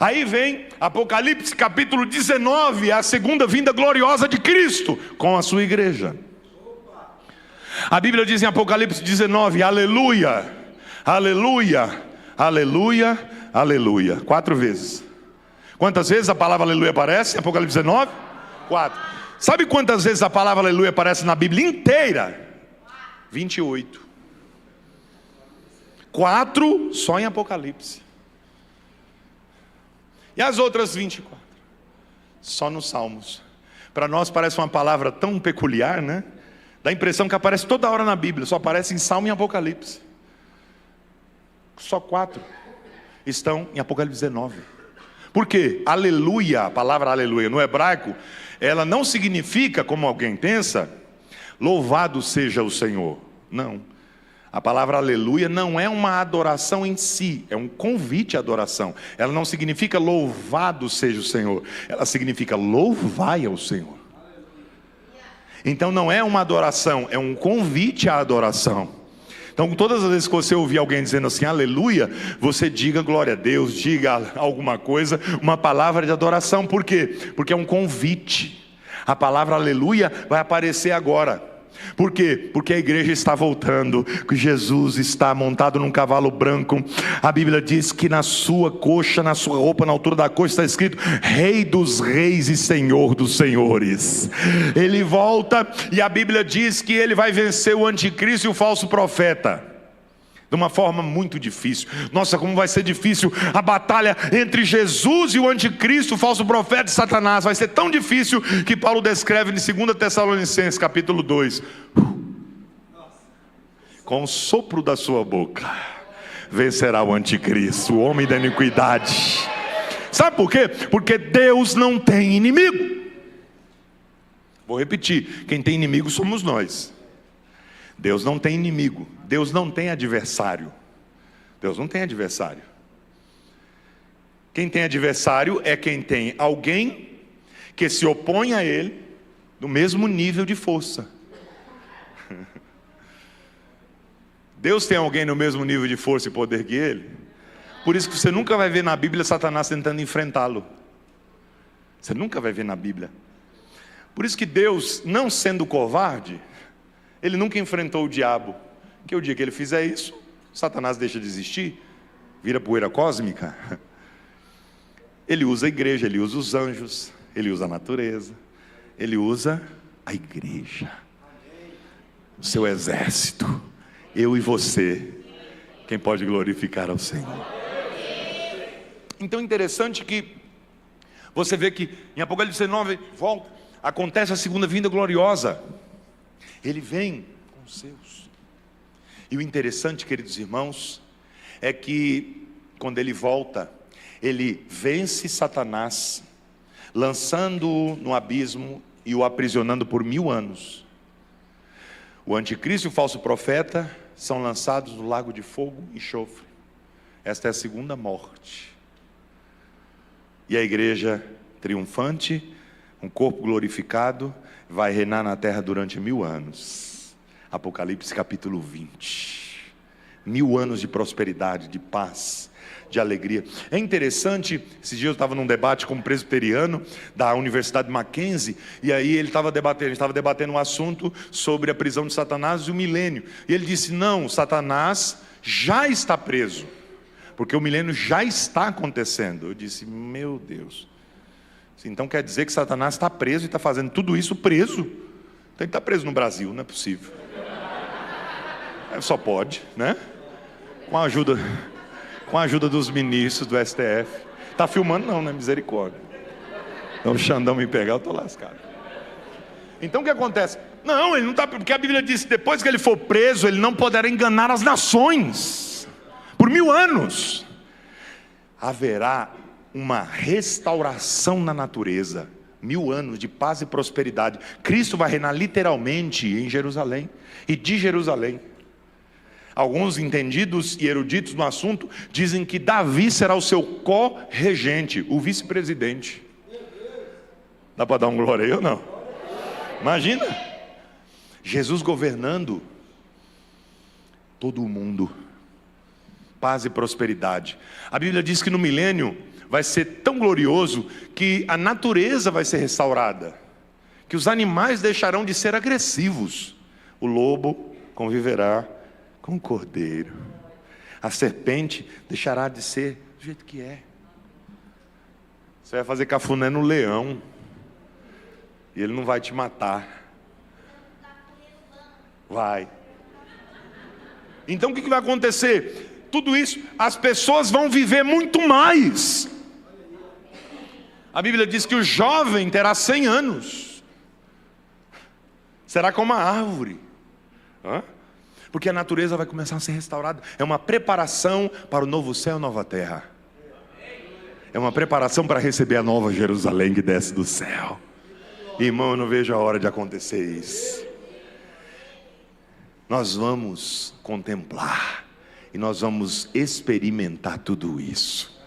Aí vem Apocalipse capítulo 19, a segunda vinda gloriosa de Cristo com a sua igreja. A Bíblia diz em Apocalipse 19, aleluia, aleluia, aleluia, aleluia. 4 vezes. Quantas vezes a palavra aleluia aparece em Apocalipse 19? 4. Sabe quantas vezes a palavra aleluia aparece na Bíblia inteira? 28. 4 só em Apocalipse. E as outras 24? Só nos Salmos. Para nós parece uma palavra tão peculiar, né? Dá a impressão que aparece toda hora na Bíblia. Só aparece em Salmo e Apocalipse. Só 4 estão em Apocalipse 19. Por quê? Aleluia, a palavra aleluia no hebraico, ela não significa, como alguém pensa, louvado seja o Senhor. Não. A palavra aleluia não é uma adoração em si, é um convite à adoração. Ela não significa louvado seja o Senhor, ela significa louvai ao Senhor. Então não é uma adoração, é um convite à adoração. Então todas as vezes que você ouvir alguém dizendo assim, aleluia, você diga glória a Deus, diga alguma coisa, uma palavra de adoração. Por quê? Porque é um convite. A palavra aleluia vai aparecer agora. Por quê? Porque a igreja está voltando, que Jesus está montado num cavalo branco. A Bíblia diz que na sua coxa, na sua roupa, na altura da coxa está escrito Rei dos Reis e Senhor dos Senhores. Ele volta e a Bíblia diz que ele vai vencer o anticristo e o falso profeta de uma forma muito difícil. Nossa, como vai ser difícil a batalha entre Jesus e o anticristo, o falso profeta e Satanás. Vai ser tão difícil que Paulo descreve em 2 Tessalonicenses capítulo 2. Com o sopro da sua boca vencerá o anticristo, o homem da iniquidade. Sabe por quê? Porque Deus não tem inimigo. Vou repetir, quem tem inimigo somos nós. Deus não tem inimigo, Deus não tem adversário. Deus não tem adversário. Quem tem adversário é quem tem alguém que se opõe a ele no mesmo nível de força. Deus tem alguém no mesmo nível de força e poder que ele. Por isso que você nunca vai ver na Bíblia Satanás tentando enfrentá-lo. Você nunca vai ver na Bíblia. Por isso que Deus, não sendo covarde, ele nunca enfrentou o diabo. Que o dia que ele fizer isso, Satanás deixa de existir, vira poeira cósmica. Ele usa a igreja, ele usa os anjos, ele usa a natureza, ele usa a igreja, o seu exército, eu e você. Quem pode glorificar ao Senhor? Então é interessante que você vê que em Apocalipse 19 volta, acontece a segunda vinda gloriosa. Ele vem com os seus. E o interessante, queridos irmãos, é que quando ele volta, ele vence Satanás, lançando-o no abismo e o aprisionando por 1000 anos. O anticristo e o falso profeta são lançados no lago de fogo e enxofre. Esta é a segunda morte. E a igreja triunfante, um corpo glorificado, vai reinar na terra durante 1000 anos. Apocalipse capítulo 20. 1000 anos de prosperidade, de paz, de alegria. É interessante, esse dia eu estava num debate com um presbiteriano da Universidade Mackenzie, e aí ele estava debatendo um assunto sobre a prisão de Satanás e o milênio, e ele disse: não, Satanás já está preso, porque o milênio já está acontecendo. Eu disse: meu Deus, então quer dizer que Satanás está preso e está fazendo tudo isso preso? Então ele está preso no Brasil, não é possível. Só pode, né? Com a ajuda dos ministros do STF. Está filmando não, né? Misericórdia. Então o Xandão me pegar, eu estou lascado. Então o que acontece? Não, ele não está, porque a Bíblia diz que depois que ele for preso, ele não poderá enganar as nações. Por 1000 anos. Haverá uma restauração na natureza. 1000 anos de paz e prosperidade. Cristo vai reinar literalmente em Jerusalém. E de Jerusalém. Alguns entendidos e eruditos no assunto dizem que Davi será o seu co-regente, o vice-presidente. Dá para dar um glória aí ou não? Imagina, Jesus governando todo o mundo, paz e prosperidade. A Bíblia diz que no milênio vai ser tão glorioso que a natureza vai ser restaurada, que os animais deixarão de ser agressivos. O lobo conviverá com o cordeiro, a serpente deixará de ser do jeito que é. Você vai fazer cafuné no leão, e ele não vai te matar. Vai. Então o que vai acontecer? Tudo isso, as pessoas vão viver muito mais. A Bíblia diz que o jovem terá 100 anos, será como uma árvore. Porque a natureza vai começar a ser restaurada. É uma preparação para o novo céu e nova terra. É uma preparação para receber a nova Jerusalém que desce do céu. Irmão, eu não vejo a hora de acontecer isso. Nós vamos contemplar e nós vamos experimentar tudo isso.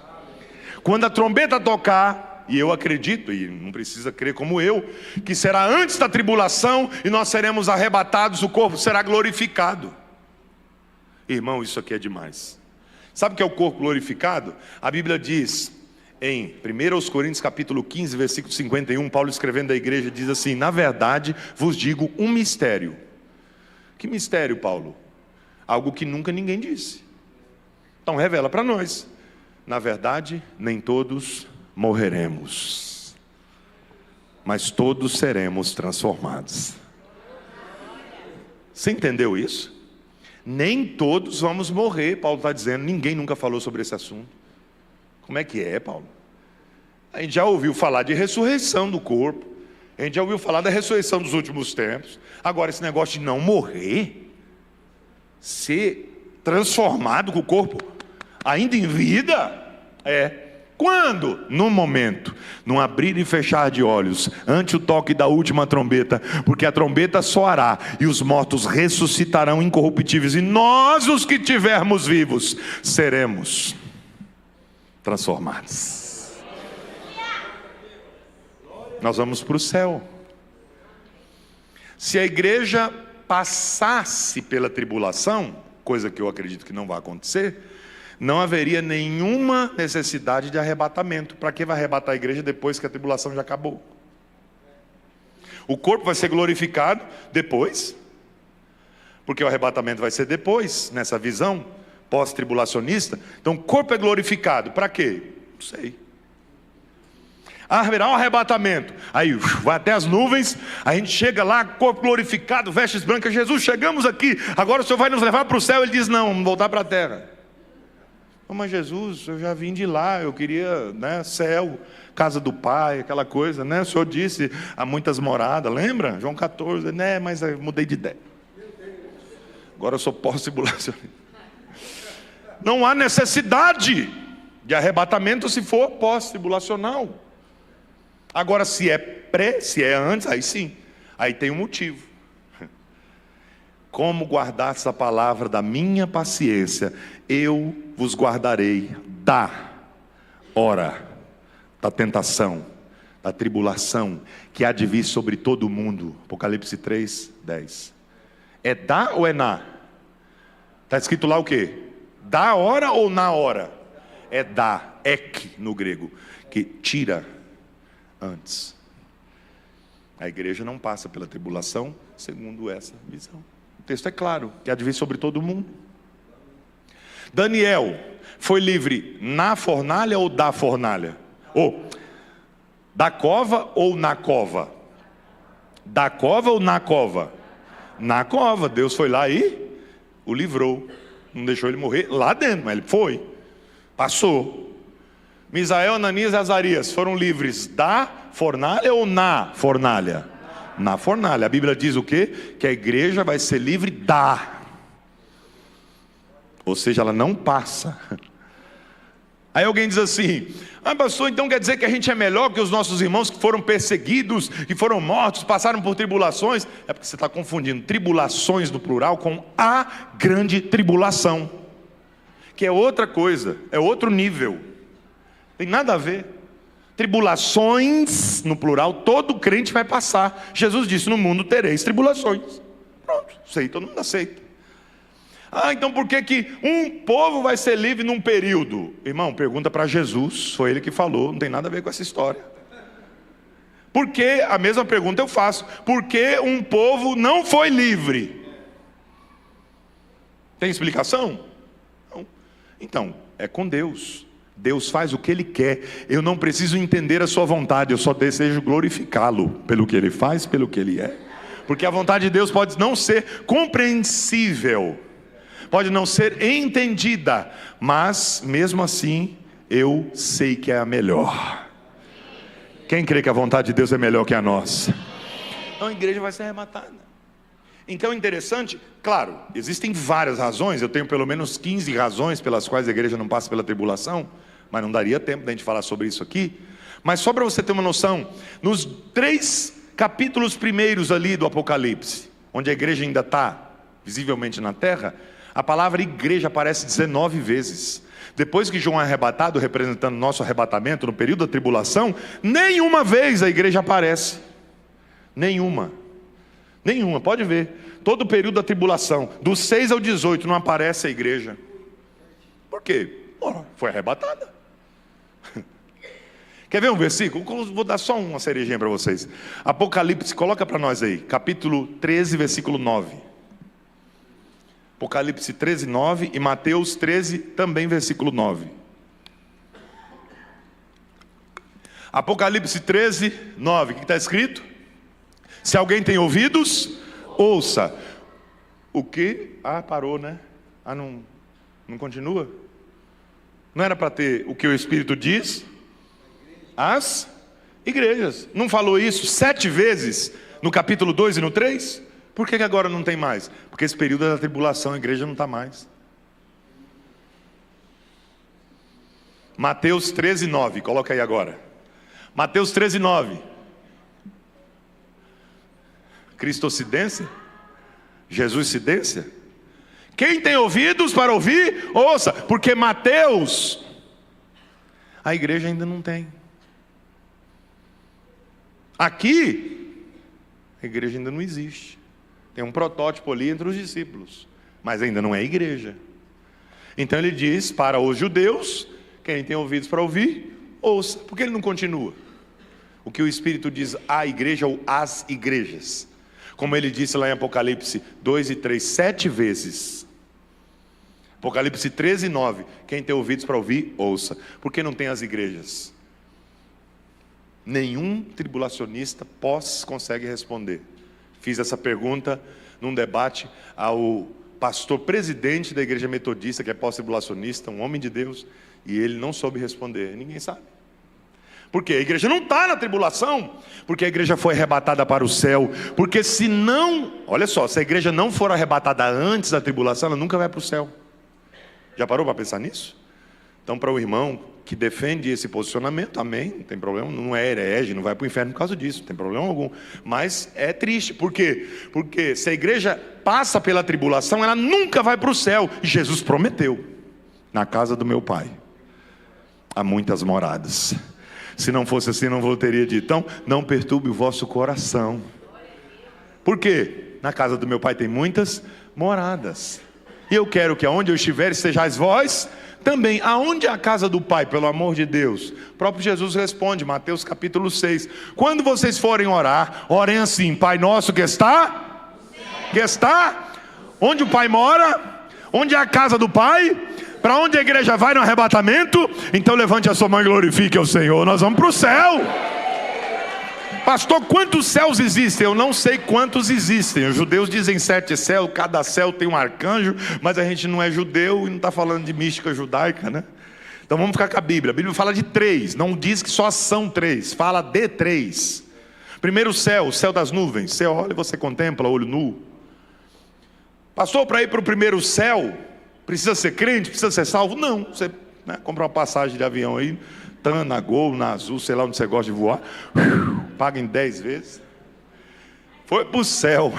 Quando a trombeta tocar, e eu acredito, e não precisa crer como eu, que será antes da tribulação e nós seremos arrebatados, o corpo será glorificado. Irmão, isso aqui é demais. Sabe o que é o corpo glorificado? A Bíblia diz em 1 Coríntios capítulo 15, versículo 51, Paulo escrevendo à igreja diz assim: na verdade vos digo um mistério. Que mistério, Paulo? Algo que nunca ninguém disse. Então revela para nós. Na verdade, nem todos morreremos, mas todos seremos transformados. Você entendeu isso? Nem todos vamos morrer, Paulo está dizendo. Ninguém nunca falou sobre esse assunto. Como é que é, Paulo? A gente já ouviu falar de ressurreição do corpo, a gente já ouviu falar da ressurreição dos últimos tempos. Agora esse negócio de não morrer, ser transformado com o corpo ainda em vida, quando? No momento, num abrir e fechar de olhos, ante o toque da última trombeta, porque a trombeta soará e os mortos ressuscitarão incorruptíveis, e nós, os que tivermos vivos, seremos transformados. Nós vamos para o céu. Se a igreja passasse pela tribulação, coisa que eu acredito que não vai acontecer, não haveria nenhuma necessidade de arrebatamento. Para que vai arrebatar a igreja depois que a tribulação já acabou? O corpo vai ser glorificado depois, porque o arrebatamento vai ser depois, nessa visão pós-tribulacionista. Então o corpo é glorificado, para quê? Não sei. Haverá um arrebatamento, aí vai até as nuvens, a gente chega lá, corpo glorificado, vestes brancas. Jesus, chegamos aqui, agora o Senhor vai nos levar para o céu. Ele diz: não, vamos voltar para a terra. Mas Jesus, eu já vim de lá, eu queria, céu, casa do Pai, aquela coisa, O Senhor disse, há muitas moradas, lembra? João 14, mas eu mudei de ideia. Agora eu sou pós-tribulacionista. Não há necessidade de arrebatamento se for pós-tribulacional. Agora, se é antes, aí sim, aí tem um motivo. Como guardar essa palavra da minha paciência? Eu vos guardarei da hora da tentação, da tribulação, que há de vir sobre todo o mundo. Apocalipse 3, 10. É da ou é na? Está escrito lá o quê? Da hora ou na hora? É da, ek no grego, que tira antes. A igreja não passa pela tribulação segundo essa visão. O texto é claro, que há de vir sobre todo mundo. Daniel foi livre na fornalha ou da fornalha? Ou da cova ou na cova? Da cova ou na cova? Na cova. Deus foi lá e o livrou. Não deixou ele morrer lá dentro, mas ele foi. Passou. Misael, Ananias e Azarias foram livres da fornalha ou na fornalha? Na fornalha. A Bíblia diz o quê? Que a igreja vai ser livre da. Ou seja, ela não passa. Aí alguém diz assim: ah, pastor, então quer dizer que a gente é melhor que os nossos irmãos que foram perseguidos, que foram mortos, passaram por tribulações? É porque você está confundindo tribulações no plural com a grande tribulação, que é outra coisa, é outro nível, tem nada a ver. Tribulações no plural, todo crente vai passar. Jesus disse: no mundo tereis tribulações. Pronto, isso aí todo mundo aceita. Ah, então por que que um povo vai ser livre num período? Irmão, pergunta para Jesus, foi ele que falou, não tem nada a ver com essa história. Por que, a mesma pergunta eu faço, por que um povo não foi livre? Tem explicação? Não. Então, é com Deus. Deus faz o que Ele quer. Eu não preciso entender a sua vontade, eu só desejo glorificá-lo pelo que Ele faz, pelo que Ele é. Porque a vontade de Deus pode não ser compreensível, pode não ser entendida, mas mesmo assim eu sei que é a melhor. Quem crê que a vontade de Deus é melhor que a nossa? Então a igreja vai ser arrematada. Então é interessante, claro, existem várias razões, eu tenho pelo menos 15 razões pelas quais a igreja não passa pela tribulação, mas não daria tempo da gente falar sobre isso aqui. Mas só para você ter uma noção, nos 3 capítulos primeiros ali do Apocalipse, onde a igreja ainda está visivelmente na terra, a palavra igreja aparece 19 vezes. Depois que João é arrebatado, representando nosso arrebatamento no período da tribulação, nenhuma vez a igreja aparece. Nenhuma, pode ver. Todo o período da tribulação, do 6 ao 18, não aparece a igreja. Por quê? Foi arrebatada. Quer ver um versículo? Vou dar só uma cerejinha para vocês. Apocalipse, coloca para nós aí, capítulo 13, versículo 9. Apocalipse 13, 9 e Mateus 13, também versículo 9. Apocalipse 13, 9, o que está escrito? Se alguém tem ouvidos, ouça. O que? Ah, parou, né? Ah, não continua? Não era para ter o que o Espírito diz? As igrejas. Não falou isso 7 vezes no capítulo 2 e no 3? Por que agora não tem mais? Porque esse período da tribulação a igreja não está mais. Mateus 13, 9, coloca aí agora. Mateus 13, 9. Cristocidência? Jesuscidência? Quem tem ouvidos para ouvir, ouça. Porque Mateus, a igreja ainda não tem. Aqui, a igreja ainda não existe. Tem um protótipo ali entre os discípulos, mas ainda não é igreja. Então ele diz para os judeus: quem tem ouvidos para ouvir, ouça. Por que ele não continua? O que o Espírito diz à igreja ou às igrejas, como ele disse lá em Apocalipse 2 e 3, 7 vezes. Apocalipse 13, 9, quem tem ouvidos para ouvir, ouça. Por que não tem as igrejas? Nenhum tribulacionista consegue responder. Fiz essa pergunta num debate ao pastor presidente da igreja metodista, que é pós-tribulacionista, um homem de Deus, e ele não soube responder. Ninguém sabe. Por quê? A igreja não está na tribulação, porque a igreja foi arrebatada para o céu. Porque se não, olha só, se a igreja não for arrebatada antes da tribulação, ela nunca vai para o céu. Já parou para pensar nisso? Então, para o irmão que defende esse posicionamento, amém, não tem problema, não é herege, não vai para o inferno por causa disso, não tem problema algum. Mas é triste, por quê? Porque se a igreja passa pela tribulação, ela nunca vai para o céu. E Jesus prometeu: na casa do meu Pai há muitas moradas. Se não fosse assim, não teria dito. Então, não perturbe o vosso coração. Por quê? Na casa do meu Pai tem muitas moradas. E eu quero que aonde eu estiver estejais vós também. Aonde é a casa do Pai, pelo amor de Deus? O próprio Jesus responde, Mateus capítulo 6. Quando vocês forem orar, orem assim: Pai nosso que está? Que está? Onde o Pai mora? Onde é a casa do Pai? Para onde a igreja vai no arrebatamento? Então levante a sua mão e glorifique ao Senhor. Nós vamos para o céu. Pastor, quantos céus existem? Eu não sei quantos existem. Os judeus dizem 7 céus, cada céu tem um arcanjo, mas a gente não é judeu e não está falando de mística judaica, né? Então vamos ficar com a Bíblia. A Bíblia fala de 3, não diz que só são 3, fala de 3. Primeiro céu, o céu das nuvens. Você olha e você contempla, olho nu. Pastor, para ir para o primeiro céu, precisa ser crente, precisa ser salvo? Não, você compra uma passagem de avião aí, na Gol, na Azul, sei lá onde você gosta de voar, paga em 10 vezes, foi para o céu.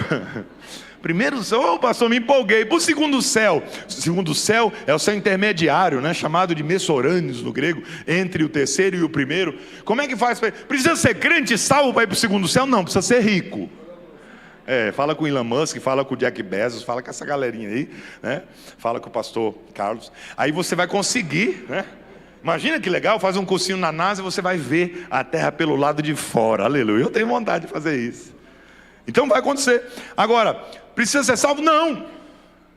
Primeiro céu, pastor, me empolguei. Para o segundo céu é o céu intermediário, né? Chamado de Messorâneos no grego, entre o terceiro e o primeiro. Como é que faz? Precisa ser crente salvo para ir para o segundo céu? Não, precisa ser rico. Fala com o Elon Musk, fala com o Jack Bezos, fala com essa galerinha aí, né? Fala com o pastor Carlos, aí você vai conseguir, né? Imagina que legal, faz um cursinho na NASA e você vai ver a terra pelo lado de fora, aleluia. Eu tenho vontade de fazer isso. Então vai acontecer. Agora, precisa ser salvo? Não.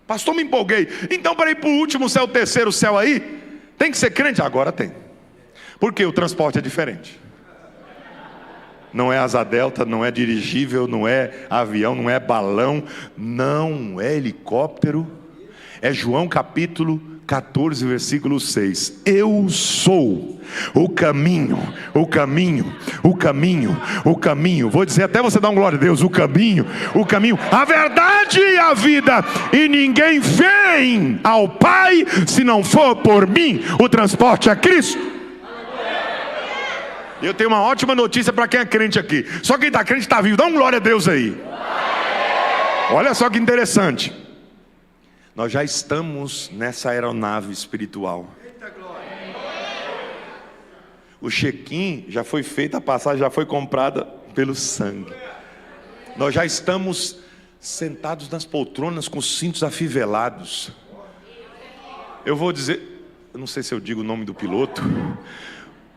Pastor, me empolguei. Então para ir para o último céu, o terceiro céu aí, tem que ser crente? Agora tem. Porque o transporte é diferente. Não é asa delta, não é dirigível, não é avião, não é balão, não é helicóptero. É João capítulo 14, versículo 6. Eu sou o caminho, o caminho, o caminho, o caminho. Vou dizer até você dar um glória a Deus. O caminho, a verdade e a vida. E ninguém vem ao Pai se não for por mim. O transporte é Cristo. Eu tenho uma ótima notícia para quem é crente aqui. Só quem está crente está vivo. Dá um glória a Deus aí. Olha só que interessante. Nós já estamos nessa aeronave espiritual. O check-in já foi feito, a passagem já foi comprada pelo sangue. Nós já estamos sentados nas poltronas com os cintos afivelados. Eu vou dizer, eu não sei se eu digo o nome do piloto.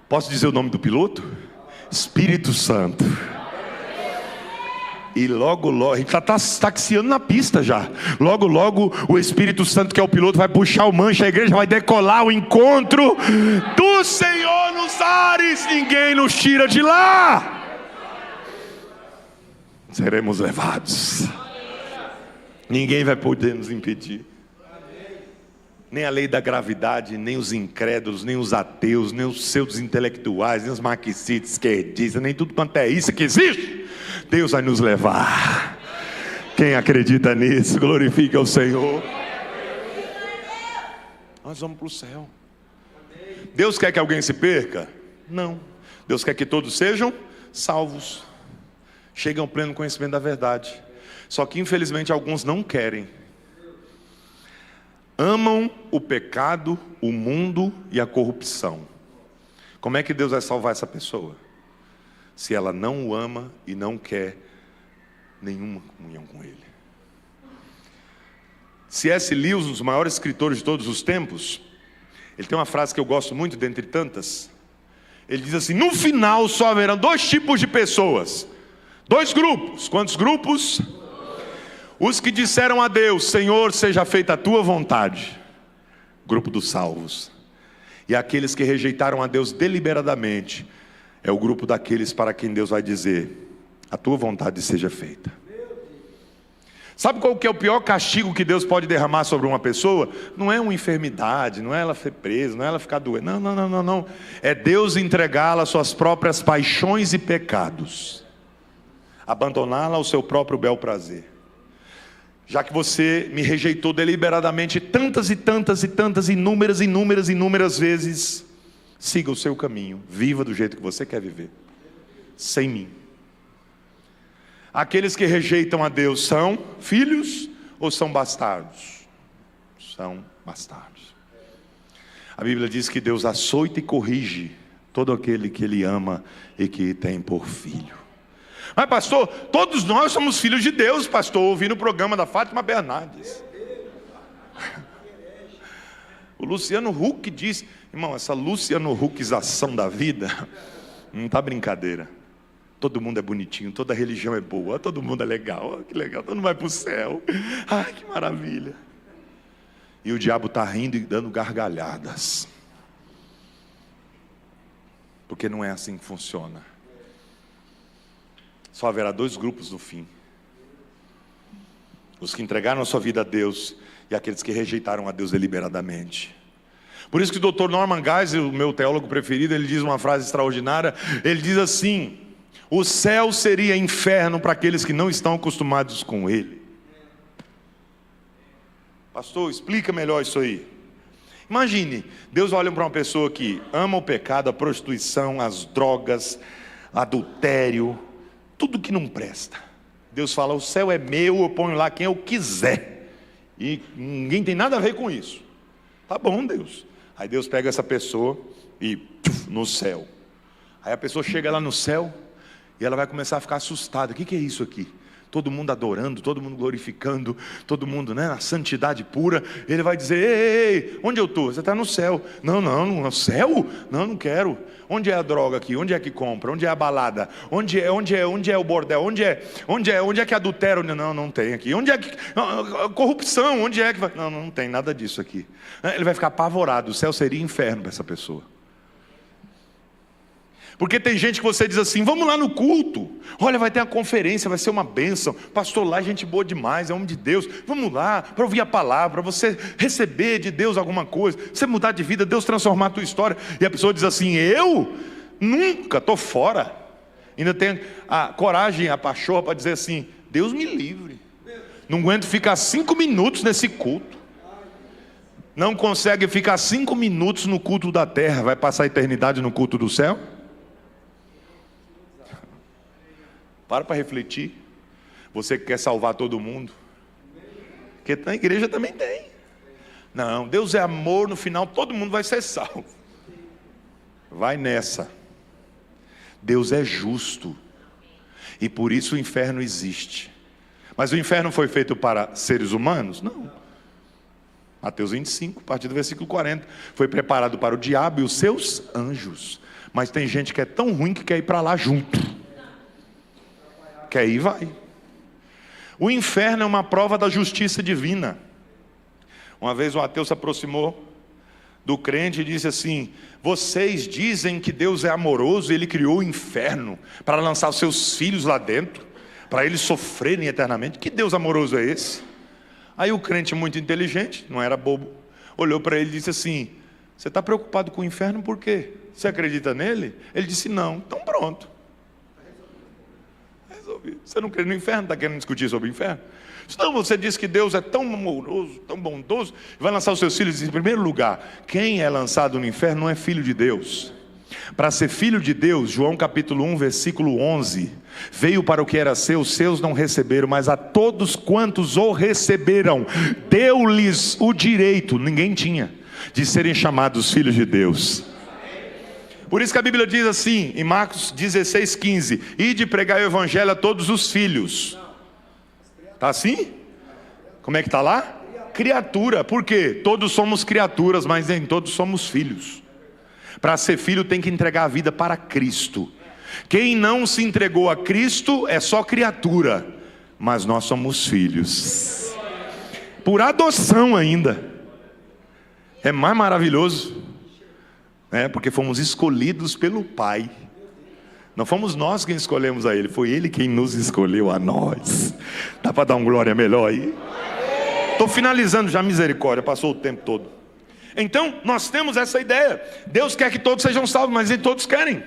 Posso dizer o nome do piloto? Espírito Santo. E logo, a gente está taxiando na pista já. Logo, o Espírito Santo, que é o piloto, vai puxar o manche, a igreja vai decolar o encontro do Senhor nos ares. Ninguém nos tira de lá. Seremos levados. Ninguém vai poder nos impedir. Nem a lei da gravidade, nem os incrédulos, nem os ateus, nem os seus intelectuais, nem os marxiistas, esquerdistas, nem tudo quanto é isso que existe. Deus vai nos levar. Quem acredita nisso, glorifica o Senhor. Nós vamos para o céu. Deus quer que alguém se perca? Não. Deus quer que todos sejam salvos, cheguem ao pleno conhecimento da verdade. Só que infelizmente alguns não querem. Amam o pecado, o mundo e a corrupção. Como é que Deus vai salvar essa pessoa? Se ela não o ama e não quer nenhuma comunhão com Ele. C.S. Lewis, um dos maiores escritores de todos os tempos, ele tem uma frase que eu gosto muito, dentre tantas. Ele diz assim: no final só haverão 2 tipos de pessoas, 2 grupos. Quantos grupos? Os que disseram a Deus: Senhor, seja feita a tua vontade, grupo dos salvos. E aqueles que rejeitaram a Deus deliberadamente, é o grupo daqueles para quem Deus vai dizer: a tua vontade seja feita. Sabe qual que é o pior castigo que Deus pode derramar sobre uma pessoa? Não é uma enfermidade, não é ela ser presa, não é ela ficar doente. Não. É Deus entregá-la às suas próprias paixões e pecados, abandoná-la ao seu próprio bel prazer. Já que você me rejeitou deliberadamente tantas e tantas e tantas, inúmeras vezes, siga o seu caminho, viva do jeito que você quer viver, sem mim. Aqueles que rejeitam a Deus são filhos ou são bastardos? São bastardos. A Bíblia diz que Deus açoita e corrige todo aquele que Ele ama e que tem por filho. Mas pastor, todos nós somos filhos de Deus, pastor. Ouvi no programa da Fátima Bernardes. O Luciano Huck diz, irmão, essa Luciano Huckização da vida, não está brincadeira. Todo mundo é bonitinho, toda religião é boa, todo mundo é legal, que legal, todo mundo vai para o céu. Ai, que maravilha. E o diabo está rindo e dando gargalhadas. Porque não é assim que funciona. Só haverá dois grupos no fim: os que entregaram a sua vida a Deus e aqueles que rejeitaram a Deus deliberadamente. Por isso que o Dr. Norman Geisler, o meu teólogo preferido, ele diz uma frase extraordinária. Ele diz assim: o céu seria inferno para aqueles que não estão acostumados com ele. Pastor, explica melhor isso aí. Imagine, Deus olha para uma pessoa que ama o pecado, a prostituição, as drogas, adultério, tudo que não presta. Deus fala: o céu é meu, eu ponho lá quem eu quiser, e ninguém tem nada a ver com isso. Tá bom, Deus. Aí Deus pega essa pessoa e no céu. Aí a pessoa chega lá no céu e ela vai começar a ficar assustada. O que é isso aqui? Todo mundo adorando, todo mundo glorificando, todo mundo, né, na santidade pura. Ele vai dizer: ei, onde eu estou? Você está no céu. Não, no céu? Não quero. Onde é a droga aqui? Onde é que compra? Onde é a balada? Onde é o bordel? Onde é que adultera? Não tem aqui. Onde é que corrupção? Onde é que vai? Não tem nada disso aqui. Ele vai ficar apavorado. O céu seria inferno para essa pessoa. Porque tem gente que você diz assim: vamos lá no culto, olha, vai ter uma conferência, vai ser uma bênção, pastor lá é gente boa demais, é homem de Deus, vamos lá para ouvir a palavra, para você receber de Deus alguma coisa, você mudar de vida, Deus transformar a tua história. E a pessoa diz assim: eu nunca, estou fora. Ainda tem a coragem, a pachorra para dizer assim: Deus me livre, não aguento ficar 5 minutos nesse culto. Não consegue ficar 5 minutos no culto da terra, vai passar a eternidade no culto do céu? Para refletir. Você que quer salvar todo mundo, porque na igreja também tem. Não, Deus é amor, no final todo mundo vai ser salvo. Vai nessa. Deus é justo, e por isso o inferno existe. Mas o inferno foi feito para seres humanos? Não. Mateus 25, a partir do versículo 40. Foi preparado para o diabo e os seus anjos. Mas tem gente que é tão ruim que quer ir para lá junto. Quer ir, vai. O inferno é uma prova da justiça divina. Uma vez um ateu se aproximou do crente e disse assim: vocês dizem que Deus é amoroso e Ele criou o inferno para lançar os seus filhos lá dentro, para eles sofrerem eternamente. Que Deus amoroso é esse? Aí o crente, muito inteligente, não era bobo, olhou para ele e disse assim: você está preocupado com o inferno por quê? Você acredita nele? Ele disse: não. Então pronto. Você não crê no inferno, está querendo discutir sobre o inferno? Então você diz que Deus é tão amoroso, tão bondoso, vai lançar os seus filhos. Em primeiro lugar, quem é lançado no inferno não é filho de Deus. Para ser filho de Deus, João capítulo 1, versículo 11, veio para o que era seu, os seus não receberam, mas a todos quantos o receberam, deu-lhes o direito, ninguém tinha, de serem chamados filhos de Deus. Por isso que a Bíblia diz assim, em Marcos 16, 15: ide pregar o evangelho a todos os filhos. Está assim? Como é que está lá? Criatura. Por quê? Todos somos criaturas, mas nem todos somos filhos. Para ser filho tem que entregar a vida para Cristo. Quem não se entregou a Cristo é só criatura, mas nós somos filhos. Por adoção ainda. É mais maravilhoso. Porque fomos escolhidos pelo Pai. Não fomos nós quem escolhemos a Ele, foi Ele quem nos escolheu a nós. Dá para dar um glória melhor aí? Estou finalizando já, misericórdia, passou o tempo todo. Então nós temos essa ideia: Deus quer que todos sejam salvos, mas nem todos querem.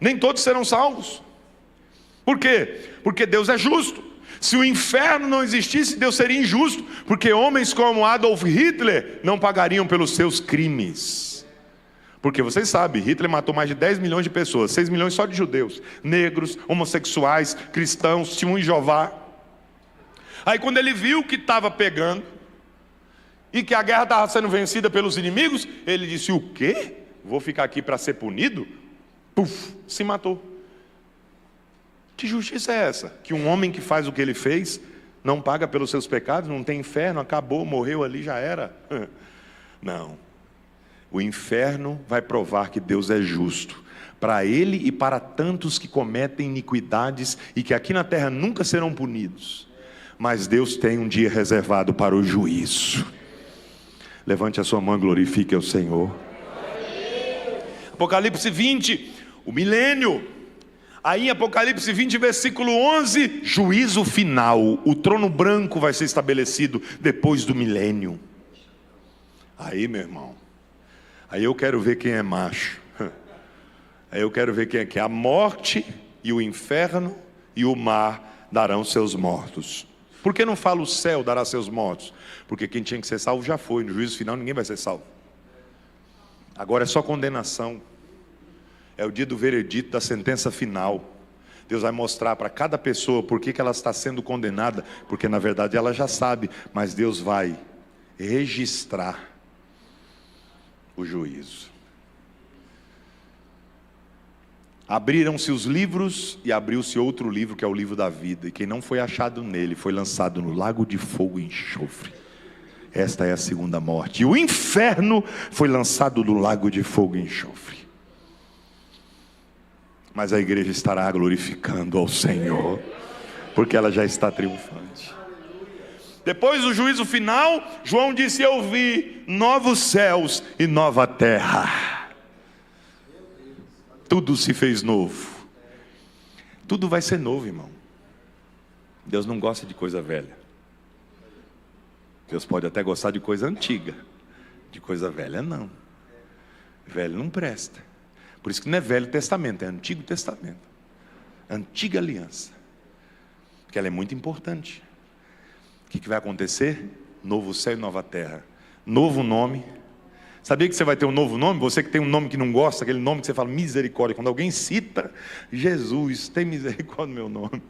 Nem todos serão salvos. Por quê? Porque Deus é justo. Se o inferno não existisse, Deus seria injusto, porque homens como Adolf Hitler não pagariam pelos seus crimes. Porque vocês sabem, Hitler matou mais de 10 milhões de pessoas, 6 milhões só de judeus, negros, homossexuais, cristãos, testemunhos de Jeová. Aí quando ele viu que estava pegando, e que a guerra estava sendo vencida pelos inimigos, ele disse: o quê? Vou ficar aqui para ser punido? Puf, se matou. Que justiça é essa? Que um homem que faz o que ele fez, não paga pelos seus pecados, não tem inferno, acabou, morreu ali, já era. Não. O inferno vai provar que Deus é justo, para ele e para tantos que cometem iniquidades e que aqui na terra nunca serão punidos. Mas Deus tem um dia reservado para o juízo. Levante a sua mão e glorifique ao Senhor. Apocalipse 20, o milênio. Aí em Apocalipse 20, versículo 11, juízo final. O trono branco vai ser estabelecido depois do milênio. Aí, meu irmão, aí eu quero ver quem é macho. Aí eu quero ver quem é que a morte e o inferno e o mar darão seus mortos. Por que não fala o céu dará seus mortos? Porque quem tinha que ser salvo já foi. No juízo final ninguém vai ser salvo. Agora é só condenação. É o dia do veredito, da sentença final. Deus vai mostrar para cada pessoa por que ela está sendo condenada. Porque na verdade ela já sabe. Mas Deus vai registrar o juízo. Abriram-se os livros e abriu-se outro livro, que é o livro da vida. E quem não foi achado nele foi lançado no lago de fogo e enxofre. Esta é a segunda morte. E o inferno foi lançado no lago de fogo e enxofre. Mas a igreja estará glorificando ao Senhor, porque ela já está triunfante. Depois do juízo final, João disse: eu vi novos céus e nova terra. Tudo se fez novo. Tudo vai ser novo, irmão. Deus não gosta de coisa velha. Deus pode até gostar de coisa antiga. De coisa velha não. Velho não presta. Por isso que não é Velho Testamento, é Antigo Testamento. Antiga aliança. Porque ela é muito importante. O que vai acontecer? Novo céu e nova terra. Novo nome. Sabia que você vai ter um novo nome? Você que tem um nome que não gosta, aquele nome que você fala misericórdia. Quando alguém cita Jesus, tem misericórdia do meu nome.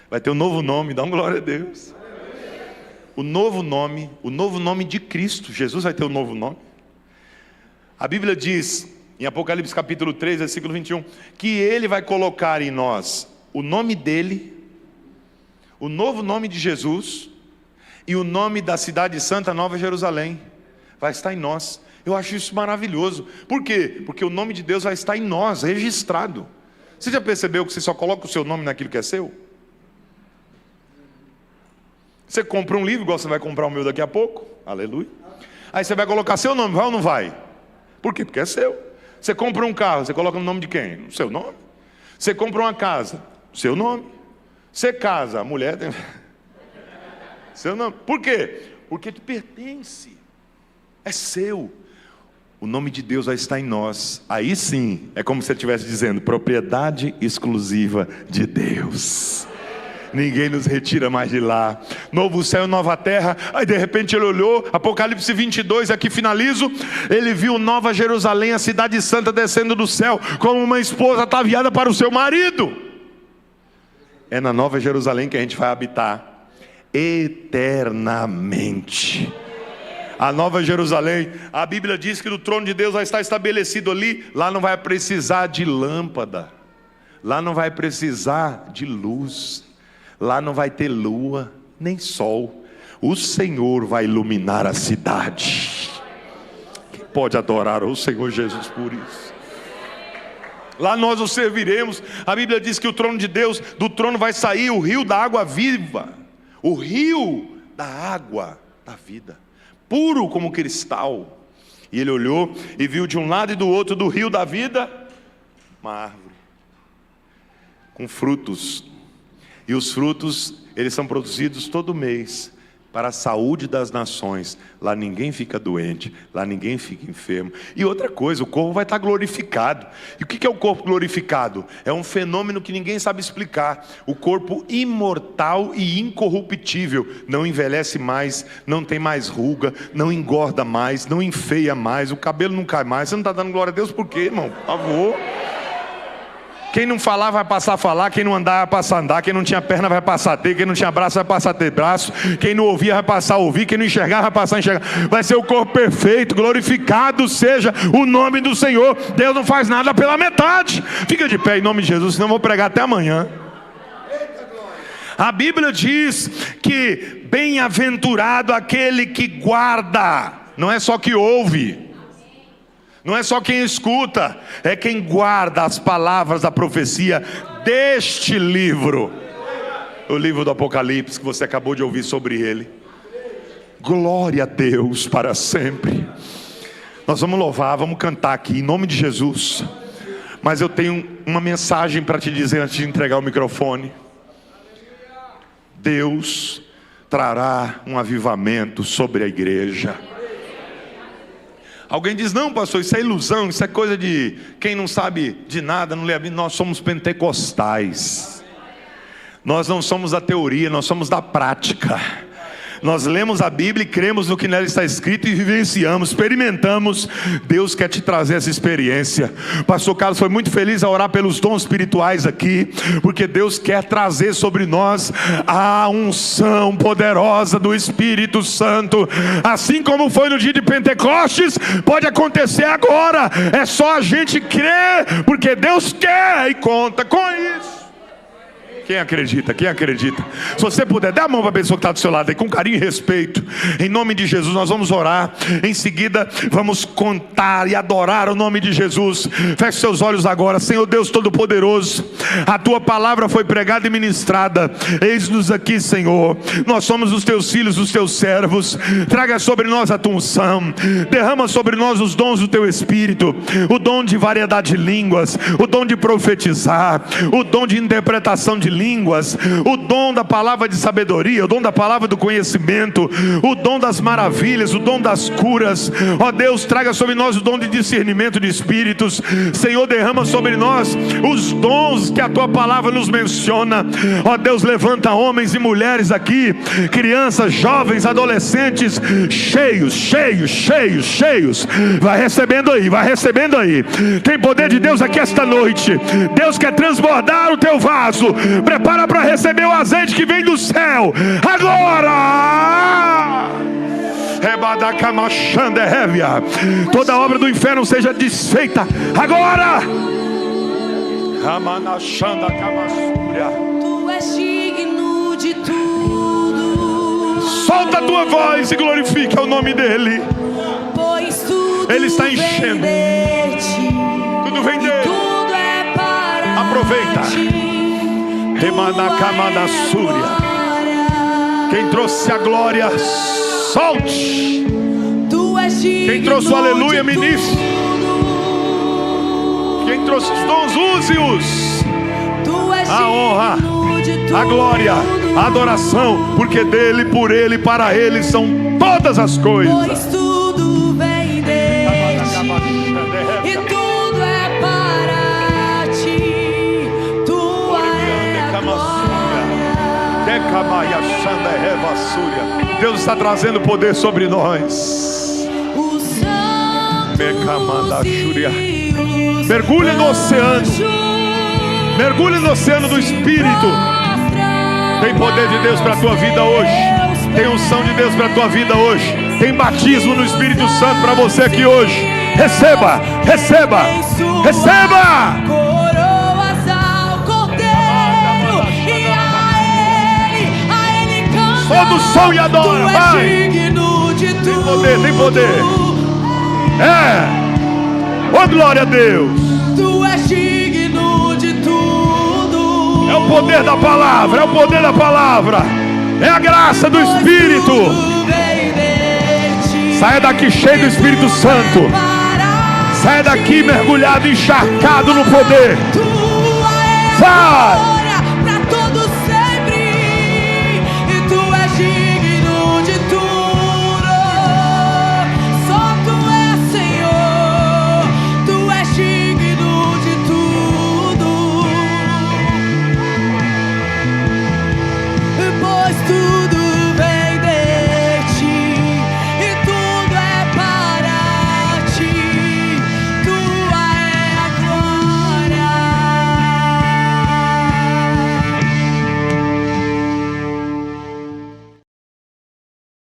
Vai ter um novo nome, dá uma glória a Deus. O novo nome de Cristo. Jesus vai ter um novo nome. A Bíblia diz, em Apocalipse capítulo 3, versículo 21, que Ele vai colocar em nós o nome dEle, o novo nome de Jesus, e o nome da cidade santa, Nova Jerusalém, vai estar em nós. Eu acho isso maravilhoso. Por quê? Porque o nome de Deus vai estar em nós, registrado. Você já percebeu que você só coloca o seu nome naquilo que é seu? Você compra um livro, igual você vai comprar o meu daqui a pouco. Aleluia. Aí você vai colocar seu nome, vai ou não vai? Por quê? Porque é seu. Você compra um carro, você coloca o nome de quem? O seu nome. Você compra uma casa, seu nome. Você casa, a mulher tem seu nome. Por quê? Porque te pertence. É seu. O nome de Deus vai estar em nós. Aí sim, é como se ele estivesse dizendo: propriedade exclusiva de Deus. Ninguém nos retira mais de lá. Novo céu e nova terra. Aí de repente ele olhou, Apocalipse 22, aqui finalizo. Ele viu Nova Jerusalém, a cidade santa, descendo do céu, como uma esposa ataviada para o seu marido. É na Nova Jerusalém que a gente vai habitar eternamente. A Nova Jerusalém, a Bíblia diz que o trono de Deus vai estar estabelecido ali. Lá não vai precisar de lâmpada, lá não vai precisar de luz, lá não vai ter lua nem sol. O Senhor vai iluminar a cidade. Quem pode adorar o Senhor Jesus por isso? Lá nós o serviremos. A Bíblia diz que o trono de Deus, do trono vai sair o rio da água viva, o rio da água da vida, puro como cristal. E ele olhou e viu de um lado e do outro do rio da vida uma árvore com frutos. E os frutos, eles são produzidos todo mês para a saúde das nações. Lá ninguém fica doente, lá ninguém fica enfermo. E outra coisa, o corpo vai estar glorificado. E o que é o corpo glorificado? É um fenômeno que ninguém sabe explicar. O corpo imortal e incorruptível. Não envelhece mais, não tem mais ruga, não engorda mais, não enfeia mais, o cabelo não cai mais. Você não está dando glória a Deus por quê, irmão? Por favor. Quem não falar vai passar a falar, quem não andar vai passar a andar, quem não tinha perna vai passar a ter, quem não tinha braço vai passar a ter braço, quem não ouvia vai passar a ouvir, quem não enxergar vai passar a enxergar. Vai ser o corpo perfeito, glorificado seja o nome do Senhor. Deus não faz nada pela metade. Fica de pé em nome de Jesus, senão eu vou pregar até amanhã. A Bíblia diz que bem-aventurado aquele que guarda Não é só que ouve, não é só quem escuta, é quem guarda as palavras da profecia deste livro, o livro do Apocalipse, que você acabou de ouvir sobre ele. Glória a Deus para sempre. Nós vamos louvar, vamos cantar aqui em nome de Jesus. Mas eu tenho uma mensagem para te dizer antes de entregar o microfone. Deus trará um avivamento sobre a igreja. Alguém diz: não, pastor, isso é ilusão, isso é coisa de quem não sabe de nada, não lê a Bíblia. Nós somos pentecostais. Nós não somos da teoria, nós somos da prática. Nós lemos a Bíblia e cremos no que nela está escrito e vivenciamos, experimentamos. Deus quer te trazer essa experiência. Pastor Carlos foi muito feliz a orar pelos dons espirituais aqui, porque Deus quer trazer sobre nós a unção poderosa do Espírito Santo. Assim como foi no dia de Pentecostes, pode acontecer agora. É só a gente crer, porque Deus quer e conta com isso. Quem acredita? Quem acredita? Se você puder, dê a mão para a pessoa que está do seu lado aí, com carinho e respeito. Em nome de Jesus, nós vamos orar. Em seguida, vamos contar e adorar o nome de Jesus. Feche seus olhos agora. Senhor Deus Todo-Poderoso, a Tua palavra foi pregada e ministrada. Eis-nos aqui, Senhor. Nós somos os Teus filhos, os Teus servos. Traga sobre nós a Tua unção. Derrama sobre nós os dons do Teu Espírito. O dom de variedade de línguas. O dom de profetizar. O dom de interpretação de línguas, o dom da palavra de sabedoria, o dom da palavra do conhecimento, o dom das maravilhas, o dom das curas. Ó Deus, traga sobre nós o dom de discernimento de espíritos. Senhor, derrama sobre nós os dons que a Tua palavra nos menciona. Ó Deus, levanta homens e mulheres aqui, crianças, jovens, adolescentes, cheios. Vai recebendo aí, vai recebendo aí. Tem poder de Deus aqui esta noite. Deus quer transbordar o teu vaso. Prepara para receber o azeite que vem do céu. Agora! Toda obra do inferno seja desfeita. Agora! Tu és digno de tudo. Solta a tua voz e glorifica o nome dele. Pois tudo Ele está enchendo. vem de ti. Tudo vem dele. Tudo é para Aproveita. ti. Quem trouxe a glória, solte. Tu és digno. Quem trouxe o aleluia, de ministre. tudo. Quem trouxe os dons, use-os. Tu és A honra, digno de tudo. a glória, a adoração, porque dele, por ele, para ele são todas as coisas. Pois tudo vem de ti. E tudo é para ti. Tua é a glória. Deus está trazendo poder sobre nós. Os santos rios, Mergulhe no oceano. Mergulhe no oceano do Espírito. Tem poder de Deus para a tua vida hoje. Tem unção de Deus para a tua vida hoje. Tem batismo no Espírito Santo para você aqui hoje. Receba, receba, receba. Coroas ao Cordeiro, e a ele canta. Solta o som e adora, Tu és vai. digno de tudo. Tem poder, tem poder. Oh, glória a Deus. Tu és digno de tudo. É o poder da palavra, é o poder da palavra. É a graça do Espírito. Tudo vem de ti. Saia daqui cheio do Espírito Santo. Saia daqui mergulhado, encharcado no poder. Tua é a Vai. glória pra todo sempre. E tu és digno.